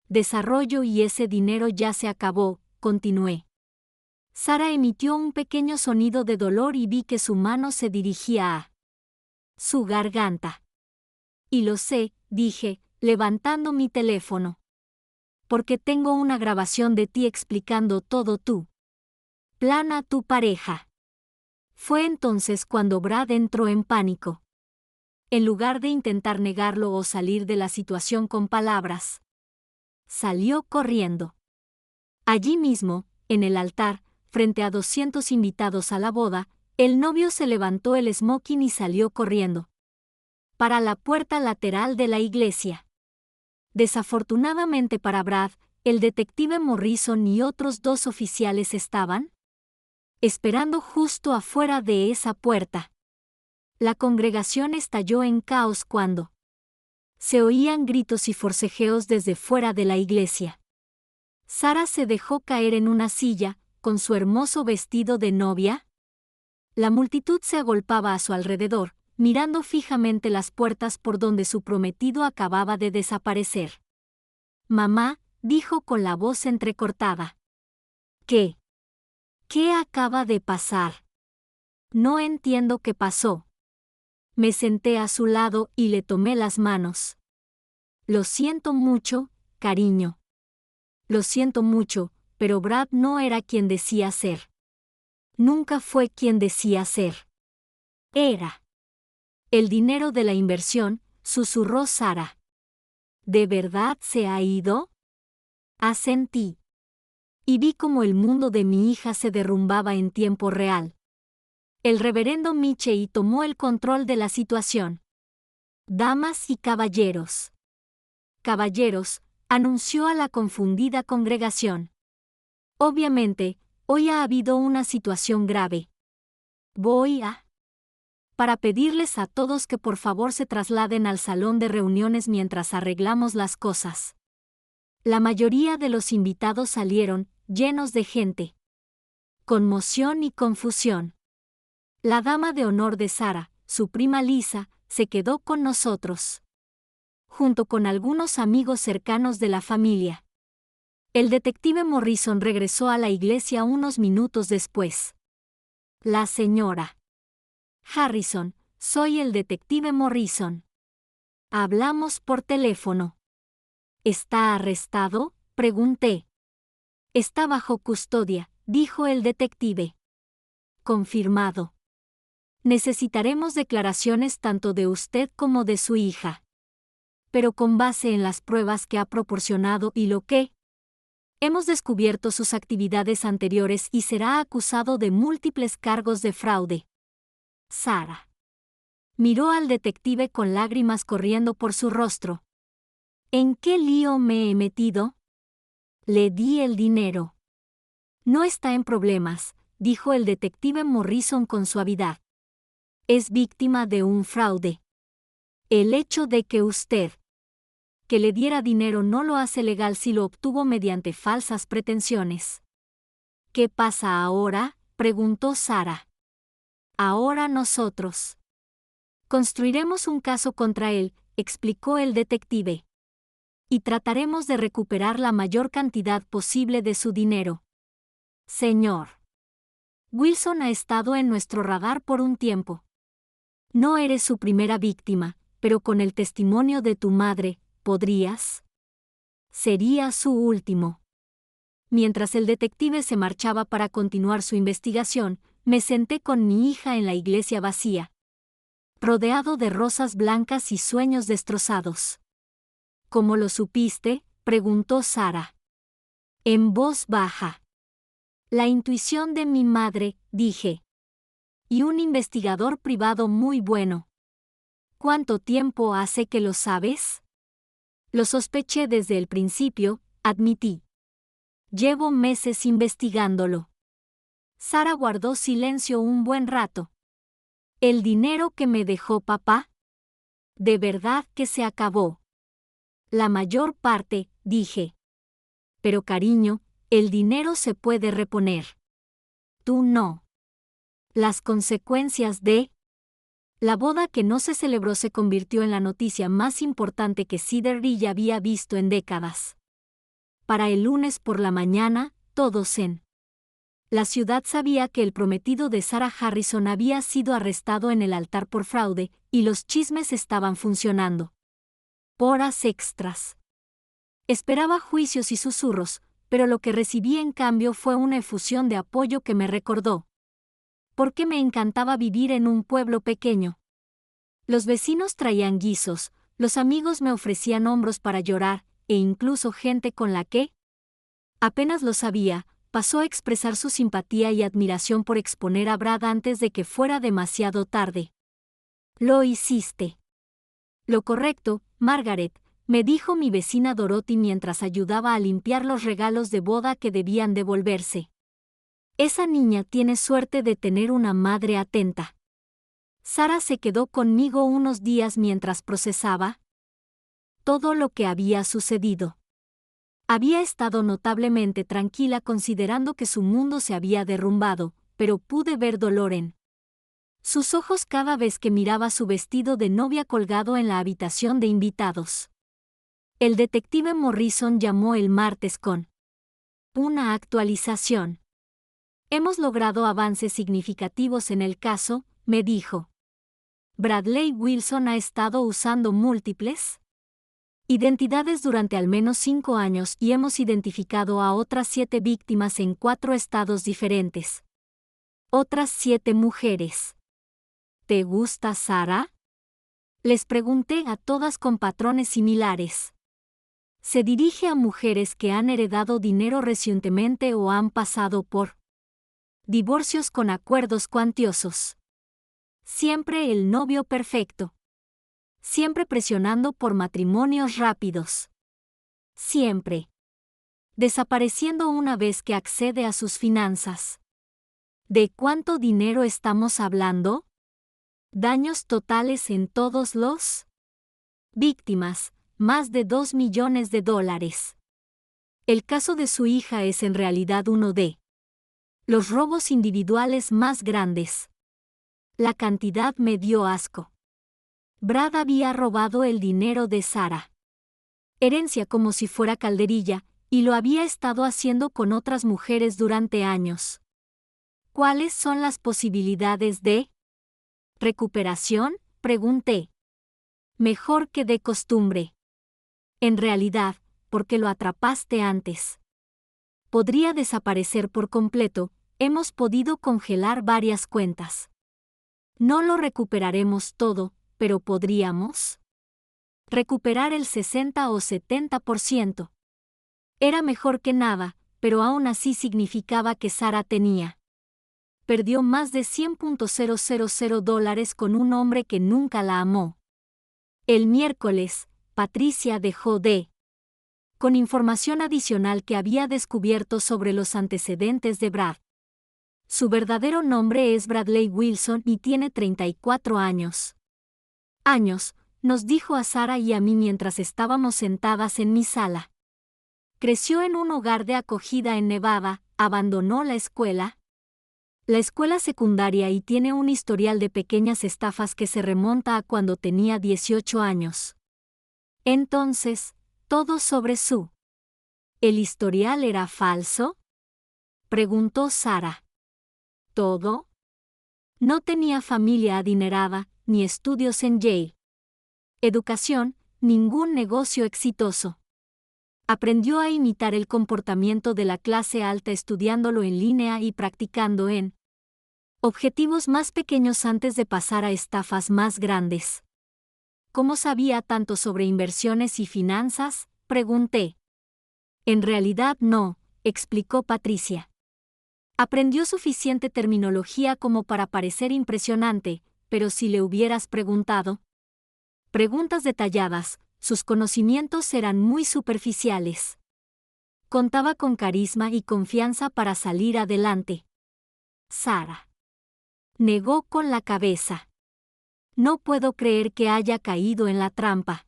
Desarrollo y ese dinero ya se acabó, continué. Sara emitió un pequeño sonido de dolor y vi que su mano se dirigía a su garganta. Y lo sé, dije, levantando mi teléfono. Porque tengo una grabación de ti explicando todo tú. Plan a tu pareja. Fue entonces cuando Brad entró en pánico. En lugar de intentar negarlo o salir de la situación con palabras, salió corriendo. Allí mismo, en el altar, frente a 200 invitados a la boda, el novio se levantó el smoking y salió corriendo para la puerta lateral de la iglesia. Desafortunadamente para Brad, el detective Morrison y otros 2 oficiales estaban esperando justo afuera de esa puerta. La congregación estalló en caos cuando se oían gritos y forcejeos desde fuera de la iglesia. Sara se dejó caer en una silla, con su hermoso vestido de novia. La multitud se agolpaba a su alrededor, mirando fijamente las puertas por donde su prometido acababa de desaparecer. Mamá, dijo con la voz entrecortada. ¿Qué? ¿Qué acaba de pasar? No entiendo qué pasó. Me senté a su lado y le tomé las manos. Lo siento mucho, cariño. Lo siento mucho, pero Brad no era quien decía ser. Nunca fue quien decía ser. Era. El dinero de la inversión, susurró Sara. ¿De verdad se ha ido? Asentí. Y vi cómo el mundo de mi hija se derrumbaba en tiempo real. El reverendo Michei tomó el control de la situación. Damas y caballeros. Caballeros, anunció a la confundida congregación. Obviamente, hoy ha habido una situación grave. Voy para pedirles a todos que por favor se trasladen al salón de reuniones mientras arreglamos las cosas. La mayoría de los invitados salieron, llenos de gente. Conmoción y confusión. La dama de honor de Sara, su prima Lisa, se quedó con nosotros. Junto con algunos amigos cercanos de la familia. El detective Morrison regresó a la iglesia unos minutos después. La señora Harrison, soy el detective Morrison. Hablamos por teléfono. ¿Está arrestado?, pregunté. Está bajo custodia, dijo el detective. Confirmado. Necesitaremos declaraciones tanto de usted como de su hija. Pero con base en las pruebas que ha proporcionado y lo que hemos descubierto sus actividades anteriores y será acusado de múltiples cargos de fraude. Sara miró al detective con lágrimas corriendo por su rostro. ¿En qué lío me he metido? Le di el dinero. No está en problemas, dijo el detective Morrison con suavidad. Es víctima de un fraude. El hecho de que usted que le diera dinero no lo hace legal si lo obtuvo mediante falsas pretensiones. ¿Qué pasa ahora?, preguntó Sara. Ahora nosotros construiremos un caso contra él, explicó el detective. Y trataremos de recuperar la mayor cantidad posible de su dinero. Señor Wilson ha estado en nuestro radar por un tiempo. No eres su primera víctima, pero con el testimonio de tu madre, ¿podrías? Sería su último. Mientras el detective se marchaba para continuar su investigación, me senté con mi hija en la iglesia vacía, rodeado de rosas blancas y sueños destrozados. ¿Cómo lo supiste?, preguntó Sara. En voz baja. La intuición de mi madre, dije. Y un investigador privado muy bueno. ¿Cuánto tiempo hace que lo sabes? Lo sospeché desde el principio, admití. Llevo meses investigándolo. Sara guardó silencio un buen rato. ¿El dinero que me dejó papá? De verdad que se acabó. La mayor parte, dije. Pero cariño, el dinero se puede reponer. Tú no. Las consecuencias de la boda que no se celebró se convirtió en la noticia más importante que Cedar Ridge había visto en décadas. Para el lunes por la mañana, todos en la ciudad sabía que el prometido de Sara Harrison había sido arrestado en el altar por fraude, y los chismes estaban funcionando. Horas extras. Esperaba juicios y susurros, pero lo que recibí en cambio fue una efusión de apoyo que me recordó por qué me encantaba vivir en un pueblo pequeño. Los vecinos traían guisos, los amigos me ofrecían hombros para llorar, e incluso gente con la que apenas lo sabía, pasó a expresar su simpatía y admiración por exponer a Brad antes de que fuera demasiado tarde. Lo hiciste. Lo correcto, Margaret, me dijo mi vecina Dorothy mientras ayudaba a limpiar los regalos de boda que debían devolverse. Esa niña tiene suerte de tener una madre atenta. Sara se quedó conmigo unos días mientras procesaba todo lo que había sucedido. Había estado notablemente tranquila considerando que su mundo se había derrumbado, pero pude ver dolor en sus ojos cada vez que miraba su vestido de novia colgado en la habitación de invitados. El detective Morrison llamó el martes con una actualización. Hemos logrado avances significativos en el caso, me dijo. Bradley Wilson ha estado usando múltiples identidades durante al menos 5 años y hemos identificado a otras 7 víctimas en 4 estados diferentes. Otras 7 mujeres. ¿Te gusta Sarah? Les pregunté a todas con patrones similares. Se dirige a mujeres que han heredado dinero recientemente o han pasado por divorcios con acuerdos cuantiosos. Siempre el novio perfecto. Siempre presionando por matrimonios rápidos. Siempre desapareciendo una vez que accede a sus finanzas. ¿De cuánto dinero estamos hablando? Daños totales en todos los víctimas, más de $2 millones. El caso de su hija es en realidad uno de los robos individuales más grandes. La cantidad me dio asco. Brad había robado el dinero de Sarah. Herencia como si fuera calderilla, y lo había estado haciendo con otras mujeres durante años. ¿Cuáles son las posibilidades de recuperación? Pregunté. Mejor que de costumbre. En realidad, porque lo atrapaste antes. Podría desaparecer por completo, hemos podido congelar varias cuentas. No lo recuperaremos todo, pero podríamos recuperar el 60 o 70%. Era mejor que nada, pero aún así significaba que Sarah perdió más de $100,000 con un hombre que nunca la amó. El miércoles, Patricia dejó con información adicional que había descubierto sobre los antecedentes de Brad. Su verdadero nombre es Bradley Wilson y tiene 34 años. Nos dijo a Sarah y a mí mientras estábamos sentadas en mi sala. Creció en un hogar de acogida en Nevada, abandonó la escuela secundaria y tiene un historial de pequeñas estafas que se remonta a cuando tenía 18 años. Entonces, todo sobre su ¿el historial era falso? Preguntó Sarah. ¿Todo? No tenía familia adinerada, ni estudios en Yale. Educación, ningún negocio exitoso. Aprendió a imitar el comportamiento de la clase alta estudiándolo en línea y practicando en objetivos más pequeños antes de pasar a estafas más grandes. ¿Cómo sabía tanto sobre inversiones y finanzas? Pregunté. En realidad no, explicó Patricia. Aprendió suficiente terminología como para parecer impresionante, pero si le hubieras preguntado preguntas detalladas, sus conocimientos eran muy superficiales. Contaba con carisma y confianza para salir adelante. Sarah negó con la cabeza. No puedo creer que haya caído en la trampa.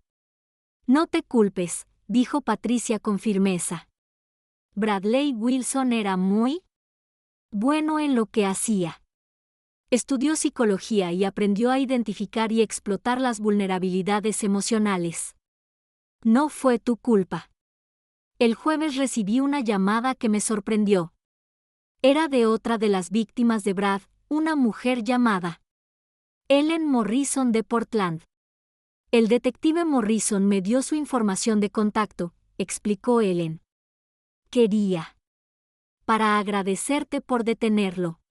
No te culpes, dijo Patricia con firmeza. Bradley Wilson era muy bueno en lo que hacía. Estudió psicología y aprendió a identificar y explotar las vulnerabilidades emocionales. No fue tu culpa. El jueves recibí una llamada que me sorprendió. Era de otra de las víctimas de Brad, una mujer llamada Ellen Morrison de Portland. El detective Morrison me dio su información de contacto, explicó Ellen. Quería para agradecerte por detenerlo.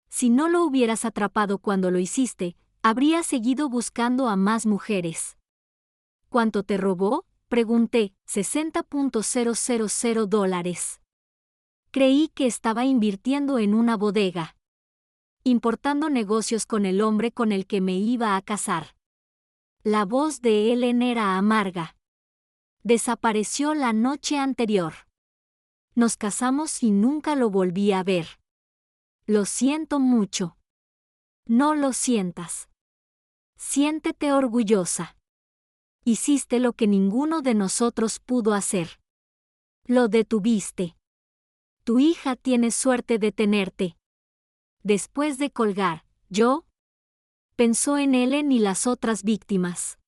Si no lo hubieras atrapado cuando lo hiciste, habría seguido buscando a más mujeres. ¿Cuánto te robó? Pregunté. $60,000. Creí que estaba invirtiendo en una bodega. Importando negocios con el hombre con el que me iba a casar. La voz de Ellen era amarga. Desapareció la noche anterior. Nos casamos y nunca lo volví a ver. Lo siento mucho. No lo sientas. Siéntete orgullosa. Hiciste lo que ninguno de nosotros pudo hacer. Lo detuviste. Tu hija tiene suerte de tenerte. Después de colgar, yo pensó en Ellen y las otras víctimas.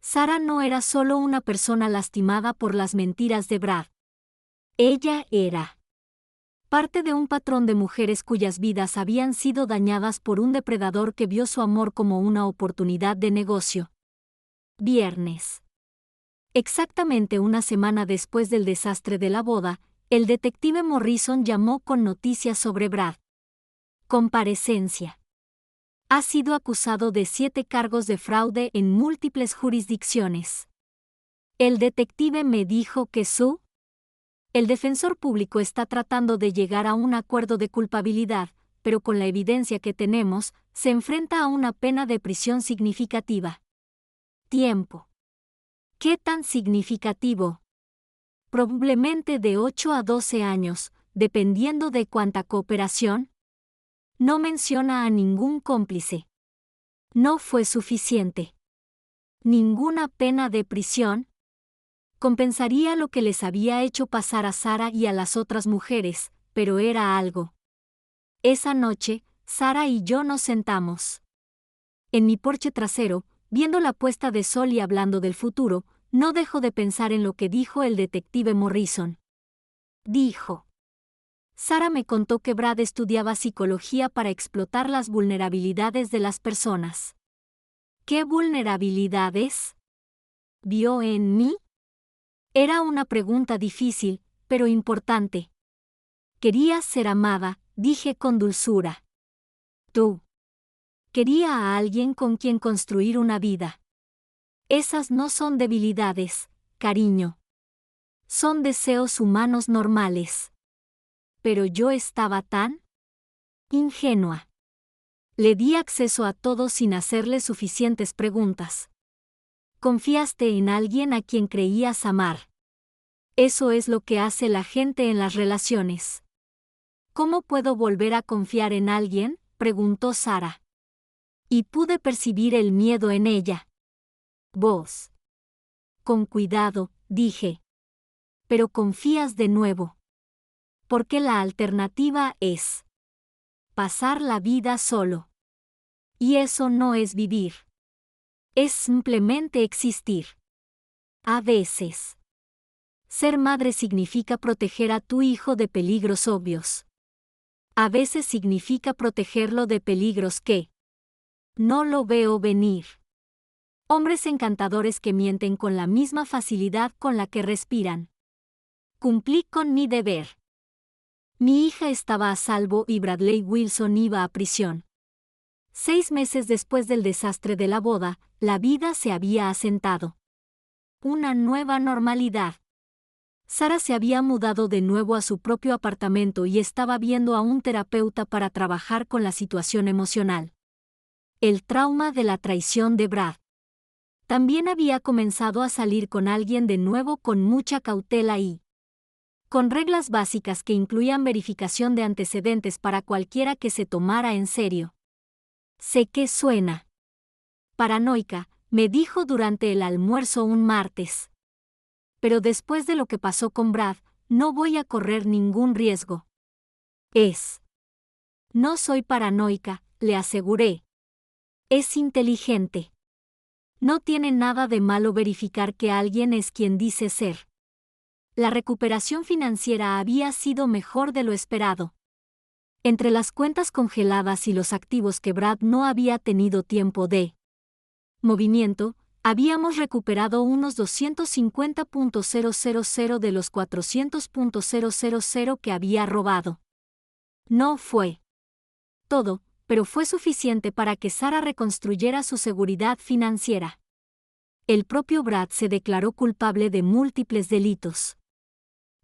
Sarah no era solo una persona lastimada por las mentiras de Brad. Ella era parte de un patrón de mujeres cuyas vidas habían sido dañadas por un depredador que vio su amor como una oportunidad de negocio. Viernes. Exactamente una semana después del desastre de la boda, el detective Morrison llamó con noticias sobre Brad. Comparecencia. Ha sido acusado de 7 cargos de fraude en múltiples jurisdicciones. El detective me dijo que el defensor público está tratando de llegar a un acuerdo de culpabilidad, pero con la evidencia que tenemos, se enfrenta a una pena de prisión significativa. Tiempo. ¿Qué tan significativo? Probablemente de 8 a 12 años, dependiendo de cuánta cooperación. No menciona a ningún cómplice. No fue suficiente. Ninguna pena de prisión compensaría lo que les había hecho pasar a Sarah y a las otras mujeres, pero era algo. Esa noche, Sarah y yo nos sentamos en mi porche trasero, viendo la puesta de sol y hablando del futuro. No dejo de pensar en lo que dijo el detective Morrison. Dijo. Sarah me contó que Brad estudiaba psicología para explotar las vulnerabilidades de las personas. ¿Qué vulnerabilidades vio en mí? Era una pregunta difícil, pero importante. Quería ser amada, dije con dulzura. Tú. Quería a alguien con quien construir una vida. Esas no son debilidades, cariño. Son deseos humanos normales. Pero yo estaba tan ingenua. Le di acceso a todo sin hacerle suficientes preguntas. Confiaste en alguien a quien creías amar. Eso es lo que hace la gente en las relaciones. ¿Cómo puedo volver a confiar en alguien?, preguntó Sarah. Y pude percibir el miedo en ella. Vos. Con cuidado, dije. Pero confías de nuevo. Porque la alternativa es pasar la vida solo. Y eso no es vivir. Es simplemente existir. A veces. Ser madre significa proteger a tu hijo de peligros obvios. A veces significa protegerlo de peligros que no lo veo venir. Hombres encantadores que mienten con la misma facilidad con la que respiran. Cumplí con mi deber. Mi hija estaba a salvo y Bradley Wilson iba a prisión. 6 meses después del desastre de la boda, la vida se había asentado. Una nueva normalidad. Sarah se había mudado de nuevo a su propio apartamento y estaba viendo a un terapeuta para trabajar con la situación emocional. El trauma de la traición de Brad. También había comenzado a salir con alguien de nuevo con mucha cautela y con reglas básicas que incluían verificación de antecedentes para cualquiera que se tomara en serio. Sé que suena paranoica, me dijo durante el almuerzo un martes. Pero después de lo que pasó con Brad, no voy a correr ningún riesgo. No soy paranoica, le aseguré. Es inteligente. No tiene nada de malo verificar que alguien es quien dice ser. La recuperación financiera había sido mejor de lo esperado. Entre las cuentas congeladas y los activos que Brad no había tenido tiempo de movimiento, habíamos recuperado unos 250.000 de los 400.000 que había robado. No fue todo, pero fue suficiente para que Sarah reconstruyera su seguridad financiera. El propio Brad se declaró culpable de múltiples delitos.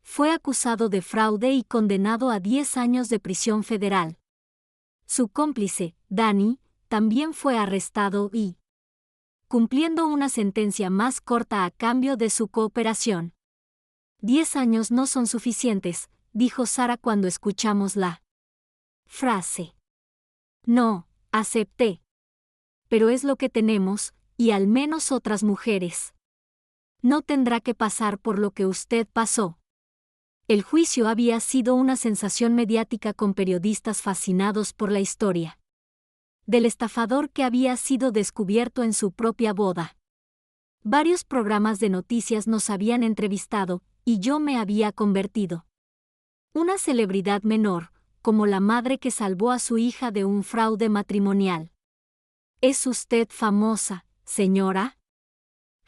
Fue acusado de fraude y condenado a 10 años de prisión federal. Su cómplice, Danny, también fue arrestado y cumpliendo una sentencia más corta a cambio de su cooperación. 10 años no son suficientes, dijo Sarah cuando escuchamos la frase. No, acepté. Pero es lo que tenemos, y al menos otras mujeres. No tendrá que pasar por lo que usted pasó. El juicio había sido una sensación mediática con periodistas fascinados por la historia del estafador que había sido descubierto en su propia boda. Varios programas de noticias nos habían entrevistado, y yo me había convertido Una celebridad menor, como la madre que salvó a su hija de un fraude matrimonial. ¿Es usted famosa, señora?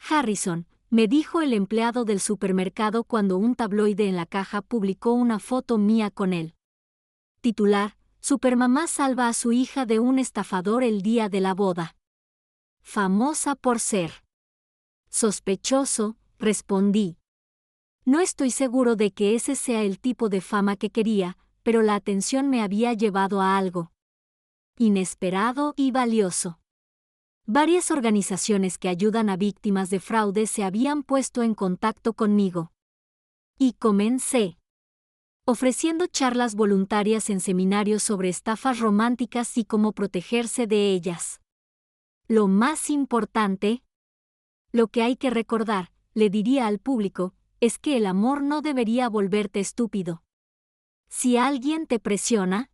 Harrison, me dijo el empleado del supermercado cuando un tabloide en la caja publicó una foto mía con él. Titular: Supermamá salva a su hija de un estafador el día de la boda. Famosa por ser. Sospechoso, respondí. No estoy seguro de que ese sea el tipo de fama que quería, pero la atención me había llevado a algo inesperado y valioso. Varias organizaciones que ayudan a víctimas de fraude se habían puesto en contacto conmigo. Y comencé ofreciendo charlas voluntarias en seminarios sobre estafas románticas y cómo protegerse de ellas. Lo más importante, lo que hay que recordar, le diría al público, es que el amor no debería volverte estúpido. Si alguien te presiona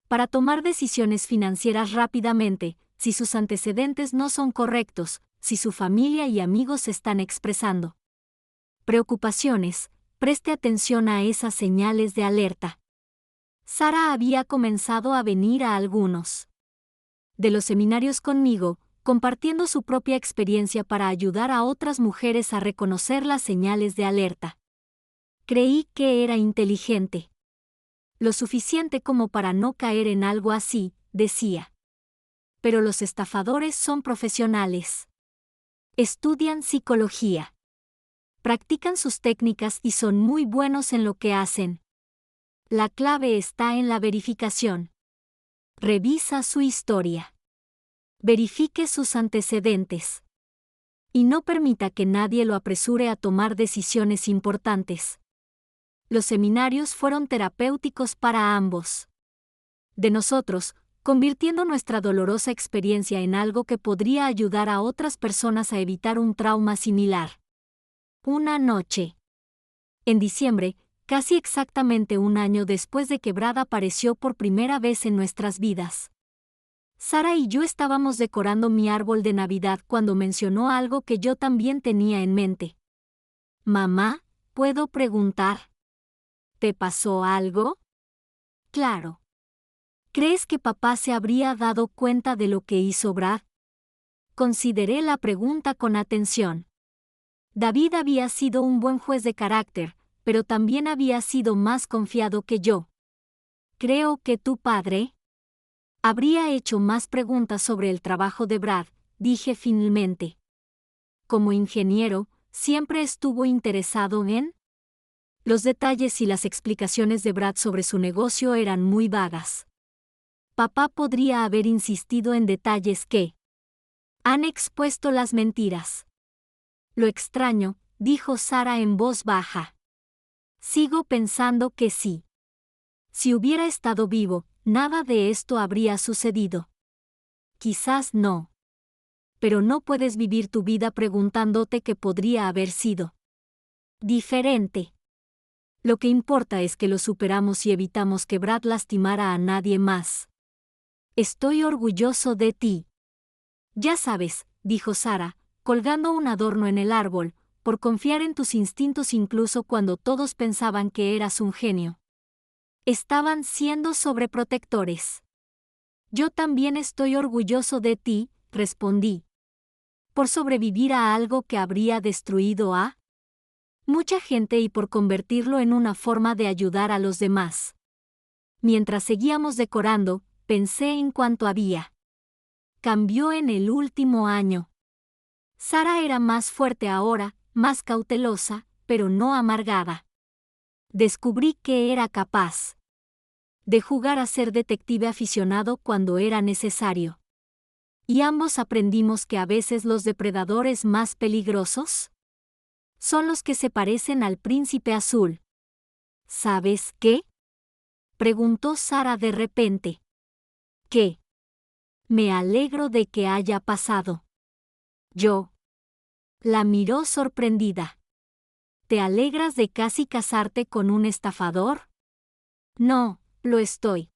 para tomar decisiones financieras rápidamente, si sus antecedentes no son correctos, si su familia y amigos están expresando preocupaciones, preste atención a esas señales de alerta. Sara había comenzado a venir a algunos de los seminarios conmigo, compartiendo su propia experiencia para ayudar a otras mujeres a reconocer las señales de alerta. Creí que era inteligente. Lo suficiente como para no caer en algo así, decía. Pero los estafadores son profesionales. Estudian psicología. Practican sus técnicas y son muy buenos en lo que hacen. La clave está en la verificación. Revisa su historia. Verifique sus antecedentes. Y no permita que nadie lo apresure a tomar decisiones importantes. Los seminarios fueron terapéuticos para ambos de nosotros, convirtiendo nuestra dolorosa experiencia en algo que podría ayudar a otras personas a evitar un trauma similar. Una noche. En diciembre, casi exactamente un año después de que Brad apareció por primera vez en nuestras vidas, Sara y yo estábamos decorando mi árbol de Navidad cuando mencionó algo que yo también tenía en mente. Mamá, ¿puedo preguntar? ¿Te pasó algo? Claro. ¿Crees que papá se habría dado cuenta de lo que hizo Brad? Consideré la pregunta con atención. David había sido un buen juez de carácter, pero también había sido más confiado que yo. Creo que tu padre habría hecho más preguntas sobre el trabajo de Brad, dije finalmente. Como ingeniero, siempre estuvo interesado en los detalles y las explicaciones de Brad sobre su negocio eran muy vagas. Papá podría haber insistido en detalles que han expuesto las mentiras. Lo extraño, dijo Sara en voz baja. Sigo pensando que sí. Si hubiera estado vivo, nada de esto habría sucedido. Quizás no. Pero no puedes vivir tu vida preguntándote qué podría haber sido diferente. Lo que importa es que lo superamos y evitamos que Brad lastimara a nadie más. Estoy orgulloso de ti. Ya sabes, dijo Sara, colgando un adorno en el árbol, por confiar en tus instintos incluso cuando todos pensaban que eras un genio. Estaban siendo sobreprotectores. Yo también estoy orgulloso de ti, respondí. Por sobrevivir a algo que habría destruido a mucha gente y por convertirlo en una forma de ayudar a los demás. Mientras seguíamos decorando, pensé en cuánto había cambió en el último año. Sara era más fuerte ahora, más cautelosa, pero no amargada. Descubrí que era capaz de jugar a ser detective aficionado cuando era necesario. Y ambos aprendimos que a veces los depredadores más peligrosos son los que se parecen al príncipe azul. ¿Sabes qué? Preguntó Sara de repente. ¿Qué? Me alegro de que haya pasado. Yo. La miró sorprendida. ¿Te alegras de casi casarte con un estafador? No, lo estoy.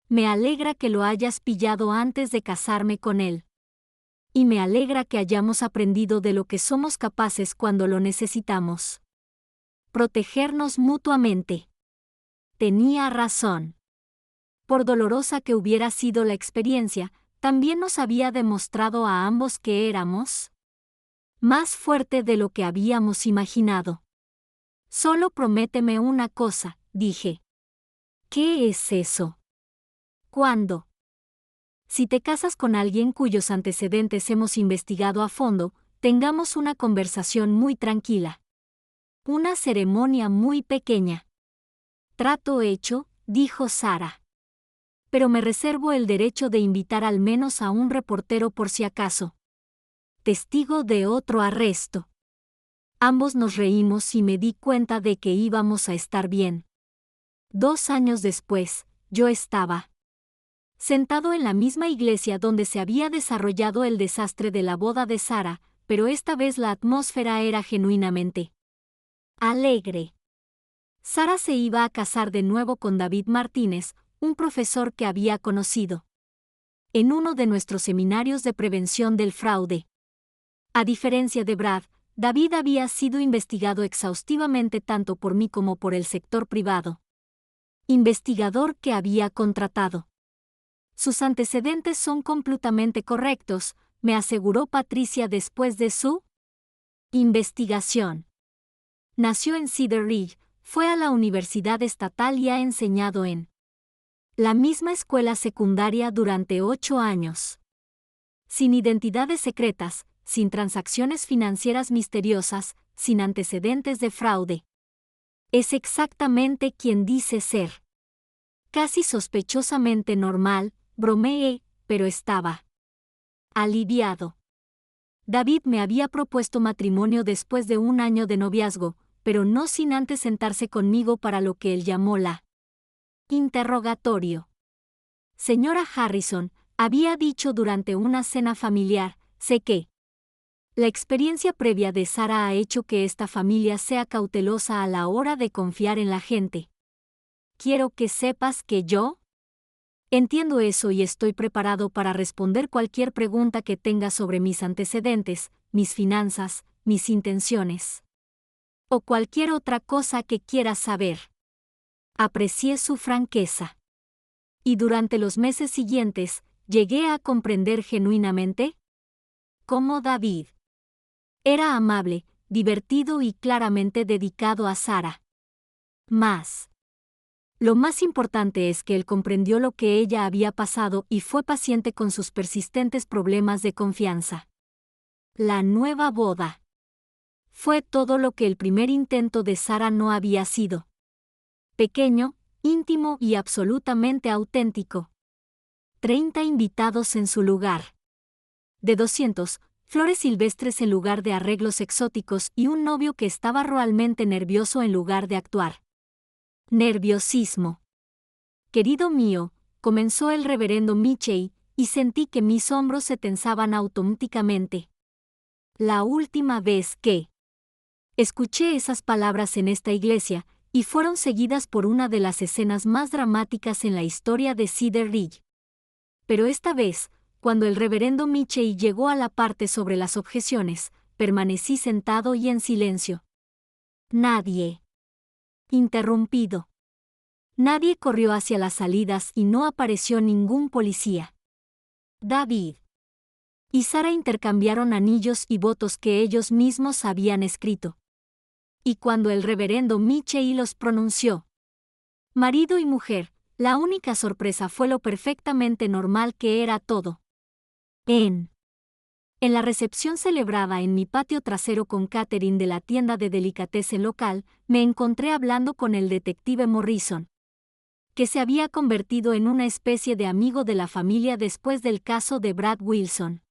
Me alegra que lo hayas pillado antes de casarme con él. Y me alegra que hayamos aprendido de lo que somos capaces cuando lo necesitamos. Protegernos mutuamente. tenía razón. Por dolorosa que hubiera sido la experiencia, también nos había demostrado a ambos que éramos más fuerte de lo que habíamos imaginado. Solo prométeme una cosa, dije. ¿Qué es eso? ¿Cuándo? Si te casas con alguien cuyos antecedentes hemos investigado a fondo, tengamos una conversación muy tranquila. Una ceremonia muy pequeña. Trato hecho, dijo Sara. Pero me reservo el derecho de invitar al menos a un reportero por si acaso. Testigo de otro arresto. Ambos nos reímos y me di cuenta de que íbamos a estar bien. 2 años después, yo estaba sentado en la misma iglesia donde se había desarrollado el desastre de la boda de Sara, pero esta vez la atmósfera era genuinamente alegre. Sara se iba a casar de nuevo con David Martínez, un profesor que había conocido en uno de nuestros seminarios de prevención del fraude. A diferencia de Brad, David había sido investigado exhaustivamente tanto por mí como por el sector privado. Investigador que había contratado. Sus antecedentes son completamente correctos, me aseguró Patricia después de su investigación. Nació en Cedar Ridge, fue a la universidad estatal y ha enseñado en la misma escuela secundaria durante 8 años. Sin identidades secretas, sin transacciones financieras misteriosas, sin antecedentes de fraude. Es exactamente quien dice ser. Casi sospechosamente normal, bromeé, pero estaba aliviado. David me había propuesto matrimonio después de 1 año de noviazgo, pero no sin antes sentarse conmigo para lo que él llamó la interrogatorio. Señora Harrison, había dicho durante una cena familiar, sé que la experiencia previa de Sara ha hecho que esta familia sea cautelosa a la hora de confiar en la gente. Quiero que sepas que yo entiendo eso y estoy preparado para responder cualquier pregunta que tengas sobre mis antecedentes, mis finanzas, mis intenciones o cualquier otra cosa que quieras saber. Aprecié su franqueza. Y durante los meses siguientes, llegué a comprender genuinamente cómo David era amable, divertido y claramente dedicado a Sara. Lo más importante es que él comprendió lo que ella había pasado y fue paciente con sus persistentes problemas de confianza. La nueva boda fue todo lo que el primer intento de Sara no había sido. Pequeño, íntimo y absolutamente auténtico. 30 invitados en su lugar. De 200, flores silvestres en lugar de arreglos exóticos y un novio que estaba realmente nervioso en lugar de actuar. Nerviosismo. Querido mío, comenzó el reverendo Mitchell, y sentí que mis hombros se tensaban automáticamente. La última vez que escuché esas palabras en esta iglesia, y fueron seguidas por una de las escenas más dramáticas en la historia de Cedar Ridge. Pero esta vez, cuando el reverendo Mitchell llegó a la parte sobre las objeciones, permanecí sentado y en silencio. Nadie interrumpido. Nadie corrió hacia las salidas y no apareció ningún policía. David y Sara intercambiaron anillos y votos que ellos mismos habían escrito. Y cuando el reverendo Mitchell los pronunció, marido y mujer, la única sorpresa fue lo perfectamente normal que era todo. En la recepción celebrada en mi patio trasero con Catherine de la tienda de delicatessen local, me encontré hablando con el detective Morrison, que se había convertido en una especie de amigo de la familia después del caso de Brad Wilson.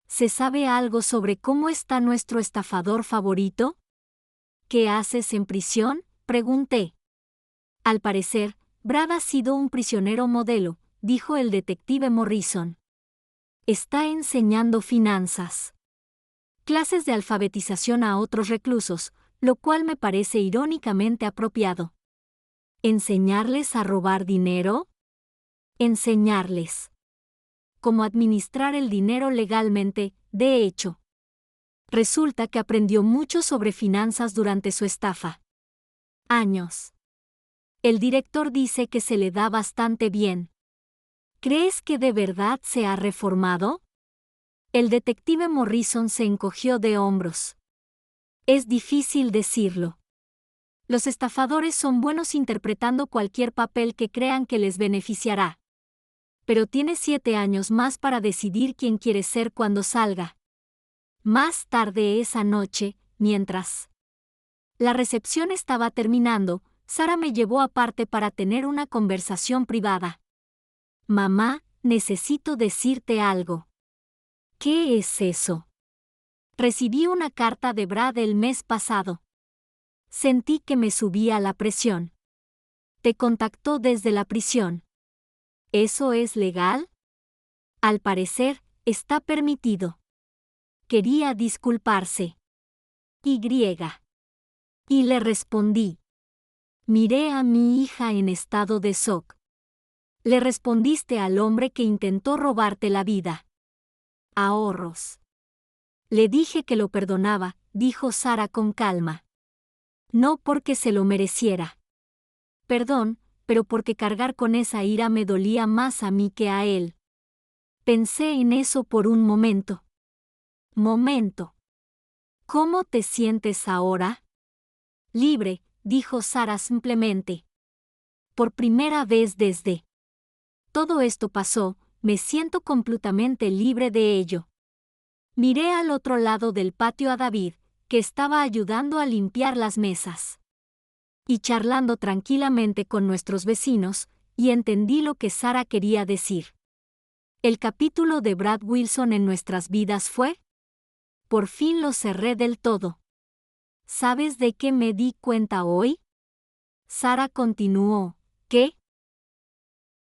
¿Se sabe algo sobre cómo está nuestro estafador favorito? ¿Qué haces en prisión?, pregunté. Al parecer, Brad ha sido un prisionero modelo, dijo el detective Morrison. Está enseñando finanzas. Clases de alfabetización a otros reclusos, lo cual me parece irónicamente apropiado. ¿Enseñarles a robar dinero? Enseñarles cómo administrar el dinero legalmente, de hecho. Resulta que aprendió mucho sobre finanzas durante su estafa. Años. El director dice que se le da bastante bien. ¿Crees que de verdad se ha reformado? El detective Morrison se encogió de hombros. Es difícil decirlo. Los estafadores son buenos interpretando cualquier papel que crean que les beneficiará. Pero tiene 7 años más para decidir quién quiere ser cuando salga. Más tarde esa noche, mientras la recepción estaba terminando, Sara me llevó aparte para tener una conversación privada. Mamá, necesito decirte algo. ¿Qué es eso? Recibí una carta de Brad el mes pasado. Sentí que me subía la presión. Te contactó desde la prisión. ¿Eso es legal? Al parecer, está permitido. Quería disculparse. Y. Y le respondí. Miré a mi hija en estado de shock. Le respondiste al hombre que intentó robarte la vida. Ahorros. Le dije que lo perdonaba, dijo Sara con calma. No porque se lo mereciera. Perdón, pero porque cargar con esa ira me dolía más a mí que a él. Pensé en eso por un momento. ¿Cómo te sientes ahora? Libre, dijo Sara simplemente. Por primera vez desde todo esto pasó, me siento completamente libre de ello. Miré al otro lado del patio a David, que estaba ayudando a limpiar las mesas. Y charlando tranquilamente con nuestros vecinos, y entendí lo que Sara quería decir. El capítulo de Brad Wilson en nuestras vidas fue. Por fin lo cerré del todo. ¿Sabes de qué me di cuenta hoy? Sara continuó. ¿Qué?